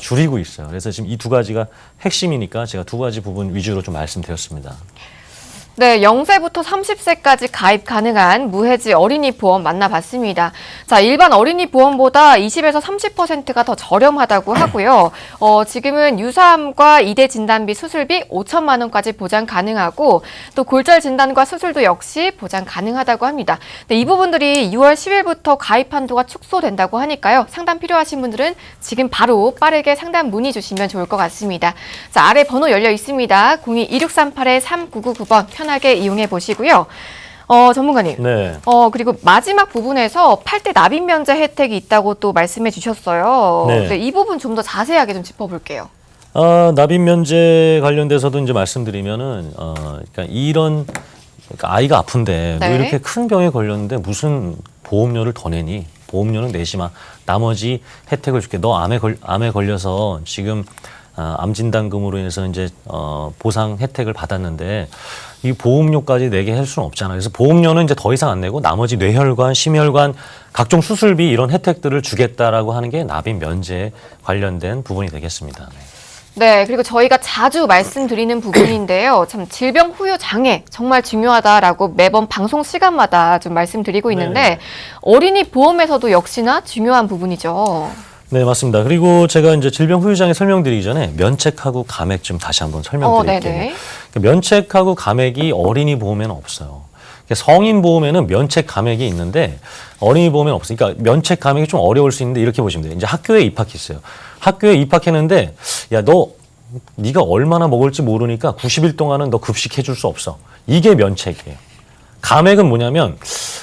줄이고 있어요. 그래서 지금 이 두 가지가 핵심이니까 제가 두 가지 부분 위주로 좀 말씀드렸습니다. 네, 0세부터 30세까지 가입 가능한 무해지 어린이 보험 만나봤습니다. 자, 일반 어린이 보험보다 20에서 30%가 더 저렴하다고 하고요. 지금은 유사암과 이대 진단비 수술비 5천만 원까지 보장 가능하고 또 골절 진단과 수술도 역시 보장 가능하다고 합니다. 네, 이 부분들이 6월 10일부터 가입 한도가 축소된다고 하니까요. 상담 필요하신 분들은 지금 바로 빠르게 상담 문의 주시면 좋을 것 같습니다. 자, 아래 번호 열려 있습니다. 02-2638-3999번 편하게 이용해 보시고요. 전문가님. 네. 그리고 마지막 부분에서 팔 때 납입 면제 혜택이 있다고 또 말씀해 주셨어요. 네. 네, 이 부분 좀 더 자세하게 좀 짚어볼게요. 납입 면제 관련돼서도 이제 말씀드리면은 그러니까 그러니까 아이가 아픈데 네. 너 이렇게 큰 병에 걸렸는데 무슨 보험료를 더 내니? 보험료는 내지 마. 나머지 혜택을 줄게. 너 암에 걸려서 지금 암 진단금으로 인해서 이제 보상 혜택을 받았는데 이 보험료까지 내게 할 수는 없잖아요. 그래서 보험료는 이제 더 이상 안 내고 나머지 뇌혈관, 심혈관, 각종 수술비 이런 혜택들을 주겠다라고 하는 게 납입 면제 관련된 부분이 되겠습니다. 네, 그리고 저희가 자주 말씀드리는 부분인데요. 참 질병 후유 장애 정말 중요하다라고 매번 방송 시간마다 좀 말씀드리고 있는데 네. 어린이 보험에서도 역시나 중요한 부분이죠. 네, 맞습니다. 그리고 제가 이제 질병 후유장애 설명드리기 전에 면책하고 감액 좀 다시 한번 설명드릴게요. 네네. 면책하고 감액이 어린이 보험에는 없어요. 성인 보험에는 면책 감액이 있는데 어린이 보험에는 없어요. 그러니까 면책 감액이 좀 어려울 수 있는데 이렇게 보시면 돼요. 이제 학교에 입학했어요. 학교에 입학했는데 야, 네가 얼마나 먹을지 모르니까 90일 동안은 너 급식해 줄 수 없어. 이게 면책이에요. 감액은 뭐냐면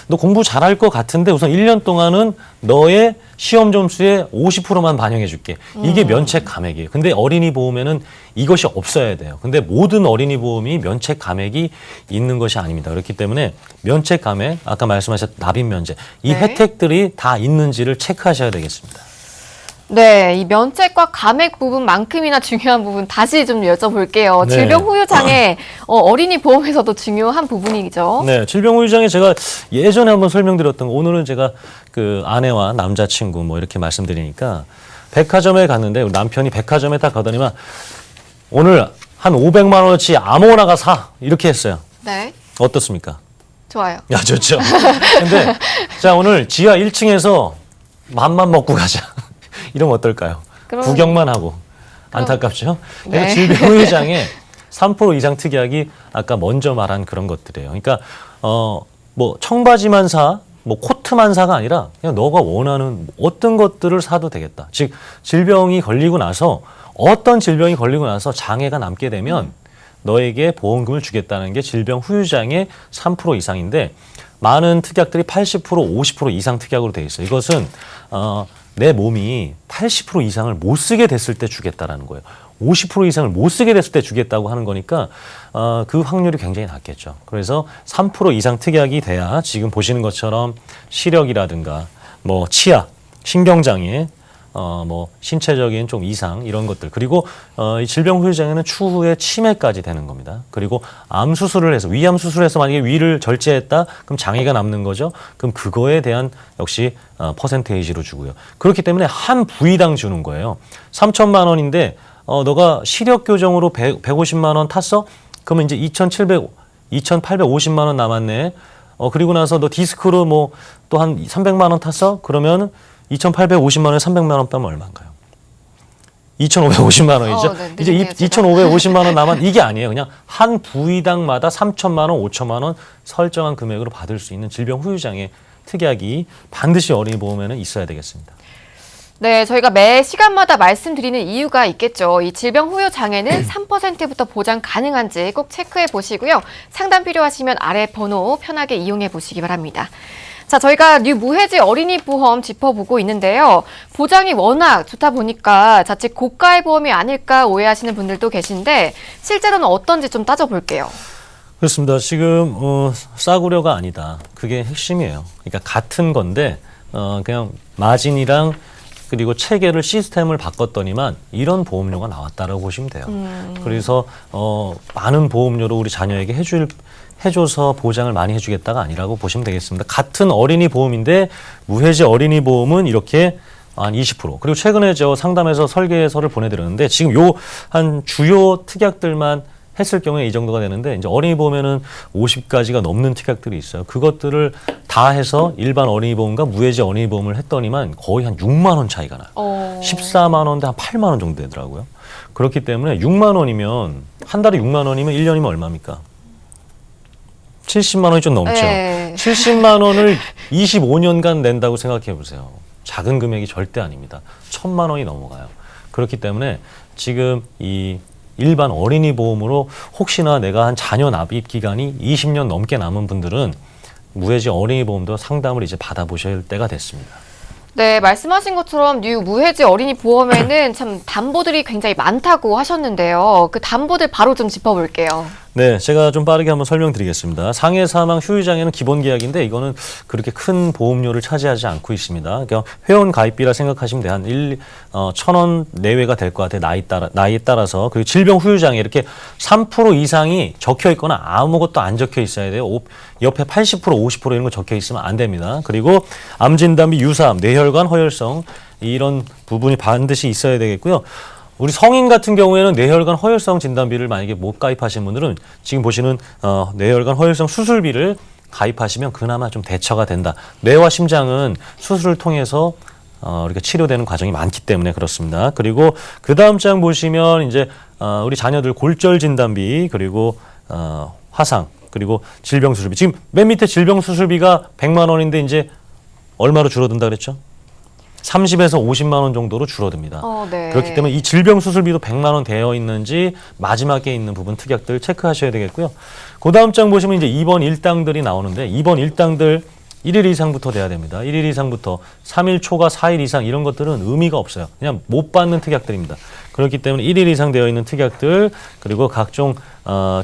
너 공부 잘할 것 같은데 우선 1년 동안은 너의 시험 점수의 50%만 반영해 줄게. 이게 면책 감액이에요. 근데 어린이 보험에는 이것이 없어야 돼요. 근데 모든 어린이 보험이 면책 감액이 있는 것이 아닙니다. 그렇기 때문에 면책 감액, 아까 말씀하셨던 납입 면제, 이 네. 혜택들이 다 있는지를 체크하셔야 되겠습니다. 네, 이 면책과 감액 부분만큼이나 중요한 부분 다시 좀 여쭤볼게요. 네. 질병 후유 장애 어린이 보험에서도 중요한 부분이죠. 네, 질병 후유장애 제가 예전에 한번 설명드렸던 거, 오늘은 제가 그 아내와 남자친구 뭐 이렇게 말씀드리니까 백화점에 갔는데 우리 남편이 백화점에 딱 가더니만 오늘 한 500만 원어치 아무거나가 사 이렇게 했어요. 네, 어떻습니까? 좋아요. 야, 좋죠. 근데 자, 오늘 지하 1층에서 맘만 먹고 가자. 이러면 어떨까요? 그럼- 구경만 하고. 안타깝죠? 네. 그래서 질병 후유장애 3% 이상 특약이 아까 먼저 말한 그런 것들이에요. 그러니까 뭐 청바지만 사, 뭐 코트만 사가 아니라 그냥 너가 원하는 어떤 것들을 사도 되겠다. 즉 질병이 걸리고 나서 어떤 질병이 걸리고 나서 장애가 남게 되면 너에게 보험금을 주겠다는 게 질병 후유장애 3% 이상인데 많은 특약들이 80%, 50% 이상 특약으로 돼 있어요. 이것은 내 몸이 80% 이상을 못 쓰게 됐을 때 주겠다라는 거예요. 50% 이상을 못 쓰게 됐을 때 주겠다고 하는 거니까 그 확률이 굉장히 낮겠죠. 그래서 3% 이상 특약이 돼야 지금 보시는 것처럼 시력이라든가 뭐 치아, 신경장애, 뭐 신체적인 좀 이상 이런 것들, 그리고 이 질병 후유장애는 추후에 치매까지 되는 겁니다. 그리고 암 수술을 해서 위암 수술해서 만약에 위를 절제했다 그럼 장애가 남는 거죠. 그럼 그거에 대한 역시 퍼센테이지로 주고요. 그렇기 때문에 한 부위당 주는 거예요. 3천만 원인데 너가 시력 교정으로 150만 원 탔어? 그러면 이제 2,850만 원 남았네. 그리고 나서 너 디스크로 뭐 또 한 300만 원 탔어? 그러면 2,850만 원에 300만 원 빼면 얼마인가요? 2,550만 원이죠. 네, 이제 느리네요, 제가. 2,550만 원 남은 이게 아니에요. 그냥 한 부위당마다 3천만 원, 5천만 원 설정한 금액으로 받을 수 있는 질병 후유장애 특약이 반드시 어린이 보험에는 있어야 되겠습니다. 네, 저희가 매 시간마다 말씀드리는 이유가 있겠죠. 이 질병 후유 장애는 3%부터 보장 가능한지 꼭 체크해 보시고요. 상담 필요하시면 아래 번호 편하게 이용해 보시기 바랍니다. 자, 저희가 뉴 무해지 어린이 보험 짚어보고 있는데요. 보장이 워낙 좋다 보니까 자칫 고가의 보험이 아닐까 오해하시는 분들도 계신데 실제로는 어떤지 좀 따져볼게요. 그렇습니다. 지금 싸구려가 아니다. 그게 핵심이에요. 그러니까 같은 건데 그냥 마진이랑 그리고 체계를 시스템을 바꿨더니만 이런 보험료가 나왔다라고 보시면 돼요. 그래서 많은 보험료로 우리 자녀에게 해줘서 보장을 많이 해주겠다가 아니라고 보시면 되겠습니다. 같은 어린이 보험인데 무해지 어린이 보험은 이렇게 한 20% 그리고 최근에 저 상담해서 설계서를 보내드렸는데 지금 요 한 주요 특약들만 했을 경우에 이 정도가 되는데 이제 어린이 보험에는 50가지가 넘는 특약들이 있어요. 그것들을 다 해서 일반 어린이 보험과 무해지 어린이 보험을 했더니만 거의 한 6만 원 차이가 나요. 14만 원대 한 8만 원 정도 되더라고요. 그렇기 때문에 6만 원이면 한 달에 6만 원이면 1년이면 얼마입니까? 70만 원이 좀 넘죠. 네. 70만 원을 25년간 낸다고 생각해 보세요. 작은 금액이 절대 아닙니다. 1,000만 원이 넘어가요. 그렇기 때문에 지금 이 일반 어린이 보험으로 혹시나 내가 한 자녀 납입 기간이 20년 넘게 남은 분들은 무해지 어린이 보험도 상담을 이제 받아보실 때가 됐습니다. 네, 말씀하신 것처럼 뉴 무해지 어린이 보험에는 참 담보들이 굉장히 많다고 하셨는데요. 그 담보들 바로 좀 짚어볼게요. 네, 제가 좀 빠르게 한번 설명드리겠습니다. 상해 사망 휴유장애는 기본 계약인데 이거는 그렇게 큰 보험료를 차지하지 않고 있습니다. 그러니까 회원 가입비라 생각하시면 돼요. 한 1,000원 내외가 될 것 같아요. 나이에 따라서. 그리고 질병 후유장애 이렇게 3% 이상이 적혀 있거나 아무것도 안 적혀 있어야 돼요. 옆에 80%, 50% 이런 거 적혀 있으면 안 됩니다. 그리고 암 진단비, 유사암, 뇌혈관 허혈성 이런 부분이 반드시 있어야 되겠고요. 우리 성인 같은 경우에는 뇌혈관 허혈성 진단비를 만약에 못 가입하신 분들은 지금 보시는 뇌혈관 허혈성 수술비를 가입하시면 그나마 좀 대처가 된다. 뇌와 심장은 수술을 통해서 이렇게 치료되는 과정이 많기 때문에 그렇습니다. 그리고 그 다음 장 보시면 이제 우리 자녀들 골절 진단비 그리고 화상 그리고 질병 수술비. 지금 맨 밑에 질병 수술비가 100만 원인데 이제 얼마로 줄어든다 그랬죠? 30에서 50만 원 정도로 줄어듭니다. 네. 그렇기 때문에 이 질병 수술비도 100만 원 되어 있는지 마지막에 있는 부분 특약들 체크하셔야 되겠고요. 그 다음 장 보시면 이제 2번 일당들이 나오는데 2번 일당들 1일 이상부터 돼야 됩니다. 1일 이상부터 3일 초과 4일 이상 이런 것들은 의미가 없어요. 그냥 못 받는 특약들입니다. 그렇기 때문에 1일 이상 되어 있는 특약들 그리고 각종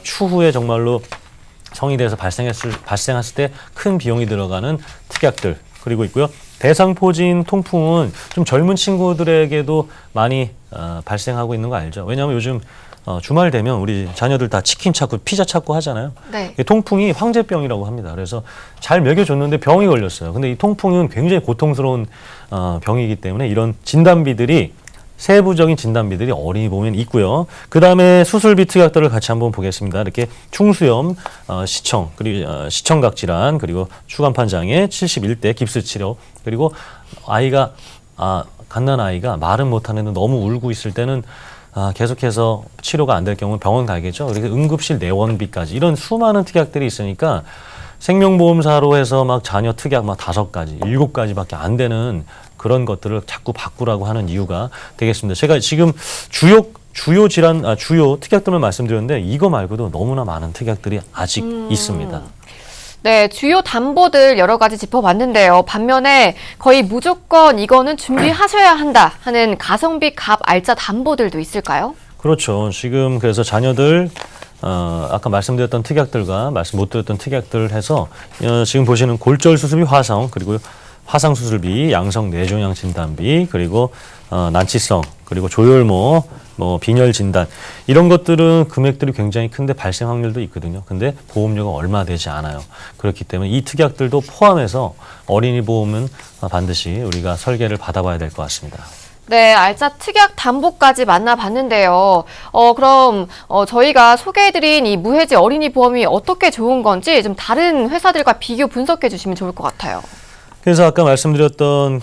추후에 정말로 성이 돼서 발생했을 때 큰 비용이 들어가는 특약들 그리고 있고요. 대상포진 통풍은 좀 젊은 친구들에게도 많이 발생하고 있는 거 알죠? 왜냐하면 요즘 주말 되면 우리 자녀들 다 치킨 찾고 피자 찾고 하잖아요. 네. 통풍이 황제병이라고 합니다. 그래서 잘 먹여줬는데 병이 걸렸어요. 근데 이 통풍은 굉장히 고통스러운 병이기 때문에 이런 진단비들이 세부적인 진단비들이 어린이 보험에 있고요. 그 다음에 수술비 특약들을 같이 한번 보겠습니다. 이렇게 충수염, 시청, 그리고 시청각 질환, 그리고 추간판 장애, 71대 깁스 치료, 그리고 아이가 갓난 아이가 말은 못하는데 너무 울고 있을 때는 계속해서 치료가 안 될 경우는 병원 가겠죠. 그래서 응급실 내원비까지 이런 수많은 특약들이 있으니까 생명보험사로 해서 막 자녀 특약 막 5가지, 7가지밖에 안 되는 그런 것들을 자꾸 바꾸라고 하는 이유가 되겠습니다. 제가 지금 주요 질환, 주요 특약들을 말씀드렸는데 이거 말고도 너무나 많은 특약들이 아직 있습니다. 네, 주요 담보들 여러 가지 짚어봤는데요. 반면에 거의 무조건 이거는 준비하셔야 한다 하는 가성비 값 알짜 담보들도 있을까요? 그렇죠. 지금 그래서 자녀들 아까 말씀드렸던 특약들과 말씀 못 드렸던 특약들을 해서 지금 보시는 골절 수술비 화상 그리고 화상 수술비, 양성 뇌종양 진단비, 그리고 난치성, 그리고 조혈모, 빈혈 진단 이런 것들은 금액들이 굉장히 큰데 발생 확률도 있거든요. 근데 보험료가 얼마 되지 않아요. 그렇기 때문에 이 특약들도 포함해서 어린이 보험은 반드시 우리가 설계를 받아봐야 될 것 같습니다. 네, 알짜 특약 담보까지 만나봤는데요. 그럼 저희가 소개해드린 이 무해지 어린이 보험이 어떻게 좋은 건지 좀 다른 회사들과 비교 분석해 주시면 좋을 것 같아요. 그래서 아까 말씀드렸던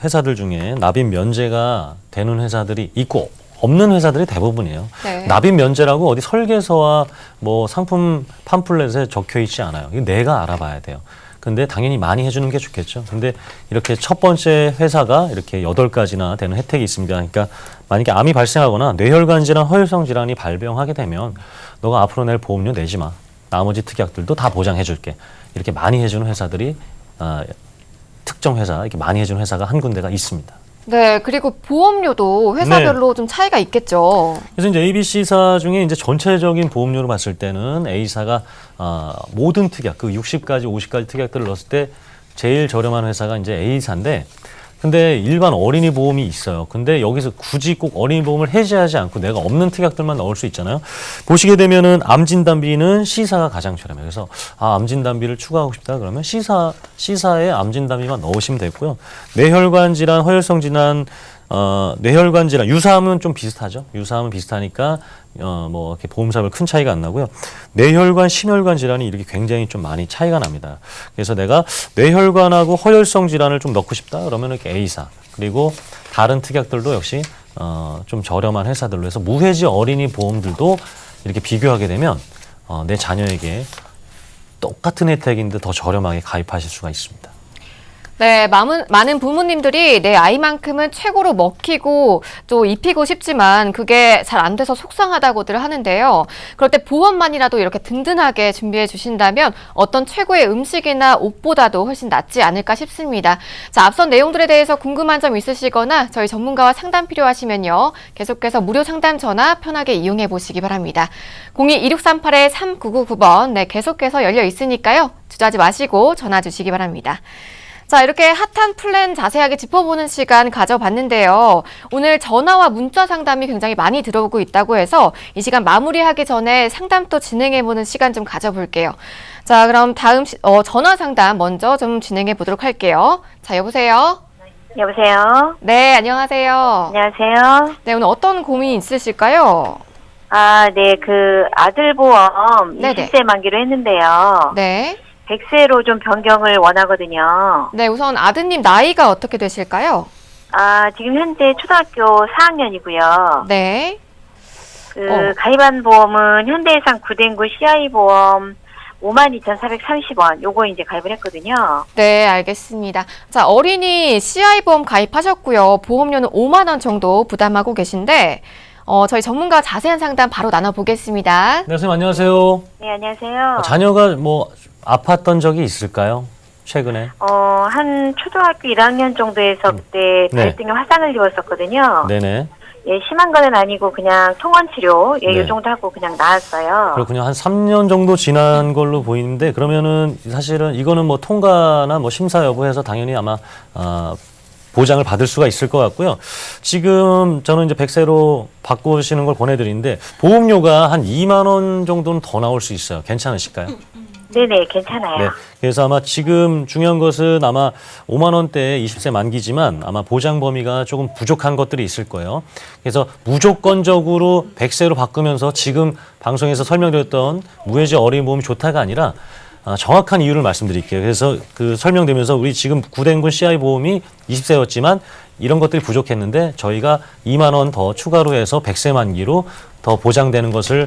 회사들 중에 납입 면제가 되는 회사들이 있고 없는 회사들이 대부분이에요. 네. 납입 면제라고 어디 설계서와 뭐 상품 팜플렛에 적혀 있지 않아요. 이거 내가 알아봐야 돼요. 근데 당연히 많이 해주는 게 좋겠죠. 근데 이렇게 첫 번째 회사가 이렇게 8가지나 되는 혜택이 있습니다. 그러니까 만약에 암이 발생하거나 뇌혈관 질환, 허혈성 질환이 발병하게 되면 너가 앞으로 낼 보험료 내지 마. 나머지 특약들도 다 보장해 줄게. 이렇게 많이 해주는 회사들이 특정 회사, 이렇게 많이 해주는 회사가 한 군데가 있습니다. 네, 그리고 보험료도 회사별로 좀 차이가 있겠죠. 그래서 이제 ABC사 중에 이제 전체적인 보험료를 봤을 때는 A사가 모든 특약, 그 60가지, 50가지 특약들을 넣었을 때 제일 저렴한 회사가 이제 A사인데, 근데 일반 어린이 보험이 있어요. 근데 여기서 굳이 꼭 어린이 보험을 해지하지 않고 내가 없는 특약들만 넣을 수 있잖아요. 보시게 되면은 암 진단비는 C사가 가장 저렴해요. 그래서 암 진단비를 추가하고 싶다 그러면 C사에 암 진단비만 넣으시면 되고요. 뇌혈관 질환, 허혈성 질환, 뇌혈관 질환, 유사암은 좀 비슷하죠. 유사암은 비슷하니까 뭐 이렇게 보험사별 큰 차이가 안 나고요. 뇌혈관, 심혈관 질환이 이렇게 굉장히 좀 많이 차이가 납니다. 그래서 내가 뇌혈관하고 허혈성 질환을 좀 넣고 싶다 그러면 이렇게 A사, 그리고 다른 특약들도 역시 좀 저렴한 회사들로 해서 무해지 어린이 보험들도 이렇게 비교하게 되면 내 자녀에게 똑같은 혜택인데 더 저렴하게 가입하실 수가 있습니다. 네, 많은 부모님들이 내 아이만큼은 최고로 먹히고 또 입히고 싶지만 그게 잘 안 돼서 속상하다고들 하는데요. 그럴 때 보험만이라도 이렇게 든든하게 준비해 주신다면 어떤 최고의 음식이나 옷보다도 훨씬 낫지 않을까 싶습니다. 자, 앞선 내용들에 대해서 궁금한 점 있으시거나 저희 전문가와 상담 필요하시면요. 계속해서 무료 상담 전화 편하게 이용해 보시기 바랍니다. 02-2638-3999번 네, 계속해서 열려 있으니까요. 주저하지 마시고 전화 주시기 바랍니다. 자, 이렇게 핫한 플랜 자세하게 짚어보는 시간 가져봤는데요. 오늘 전화와 문자 상담이 굉장히 많이 들어오고 있다고 해서 이 시간 마무리하기 전에 상담 또 진행해보는 시간 좀 가져볼게요. 자, 그럼 다음 전화 상담 먼저 좀 진행해 보도록 할게요. 자, 여보세요? 여보세요? 네, 안녕하세요. 안녕하세요. 네, 오늘 어떤 고민이 있으실까요? 네, 아들 보험 네네. 20세 만기로 했는데요. 네. 100세로 좀 변경을 원하거든요. 네, 우선 아드님 나이가 어떻게 되실까요? 지금 현재 초등학교 4학년이고요. 네. 가입한 보험은 현대해상 구댕구 CI 보험 52,430원. 요거 이제 가입을 했거든요. 네, 알겠습니다. 자, 어린이 CI 보험 가입하셨고요. 보험료는 5만 원 정도 부담하고 계신데 저희 전문가 자세한 상담 바로 나눠보겠습니다. 네, 선생님 안녕하세요. 네, 안녕하세요. 자녀가 뭐 아팠던 적이 있을까요? 최근에? 한 초등학교 1학년 정도에서 그때 네. 발등에 화상을 입었었거든요. 네네. 예, 심한 건 아니고 그냥 통원 치료, 네. 요 정도 하고 그냥 나았어요. 그렇군요. 한 3년 정도 지난 걸로 보이는데 그러면은 사실은 이거는 뭐 통과나 뭐 심사 여부해서 당연히 아마 보장을 받을 수가 있을 것 같고요. 지금 저는 이제 100세로 바꾸시는 걸 권해드리는데 보험료가 한 2만 원 정도는 더 나올 수 있어요. 괜찮으실까요? 네네, 괜찮아요. 네. 그래서 아마 지금 중요한 것은 아마 5만 원대 20세 만기지만 아마 보장 범위가 조금 부족한 것들이 있을 거예요. 그래서 무조건적으로 100세로 바꾸면서 지금 방송에서 설명드렸던 무해지 어린이 보험이 좋다가 아니라 정확한 이유를 말씀드릴게요. 그래서 설명되면서 우리 지금 구댕군 CI 보험이 20세였지만 이런 것들이 부족했는데 저희가 2만 원 더 추가로 해서 100세 만기로 더 보장되는 것을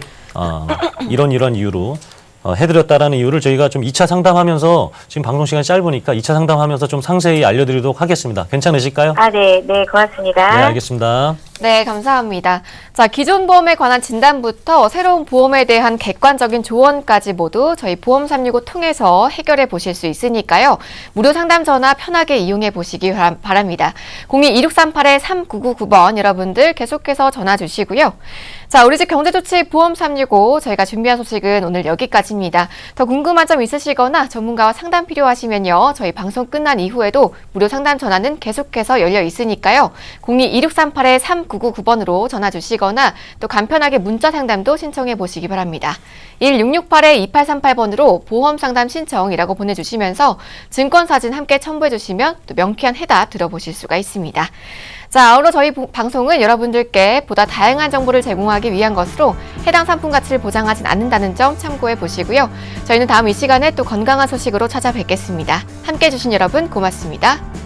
이런 이유로 해드렸다라는 이유를 저희가 좀 2차 상담하면서 지금 방송 시간이 짧으니까 2차 상담하면서 좀 상세히 알려드리도록 하겠습니다. 괜찮으실까요? 네, 고맙습니다. 네, 알겠습니다. 네, 감사합니다. 자, 기존 보험에 관한 진단부터 새로운 보험에 대한 객관적인 조언까지 모두 저희 보험 365 통해서 해결해 보실 수 있으니까요. 무료 상담 전화 편하게 이용해 보시기 바랍니다. 02-2638-3999번 여러분들 계속해서 전화 주시고요. 자, 우리 집 경제조치 보험 365 저희가 준비한 소식은 오늘 여기까지입니다. 더 궁금한 점 있으시거나 전문가와 상담 필요하시면요. 저희 방송 끝난 이후에도 무료 상담 전화는 계속해서 열려 있으니까요. 02-2638-3999번으로 전화 주시거나 또 간편하게 문자 상담도 신청해 보시기 바랍니다. 1668-2838번으로 보험 상담 신청이라고 보내주시면서 증권사진 함께 첨부해 주시면 또 명쾌한 해답 들어보실 수가 있습니다. 자, 아울러 저희 방송은 여러분들께 보다 다양한 정보를 제공하기 위한 것으로 해당 상품 가치를 보장하진 않는다는 점 참고해 보시고요. 저희는 다음 이 시간에 또 건강한 소식으로 찾아뵙겠습니다. 함께해 주신 여러분 고맙습니다.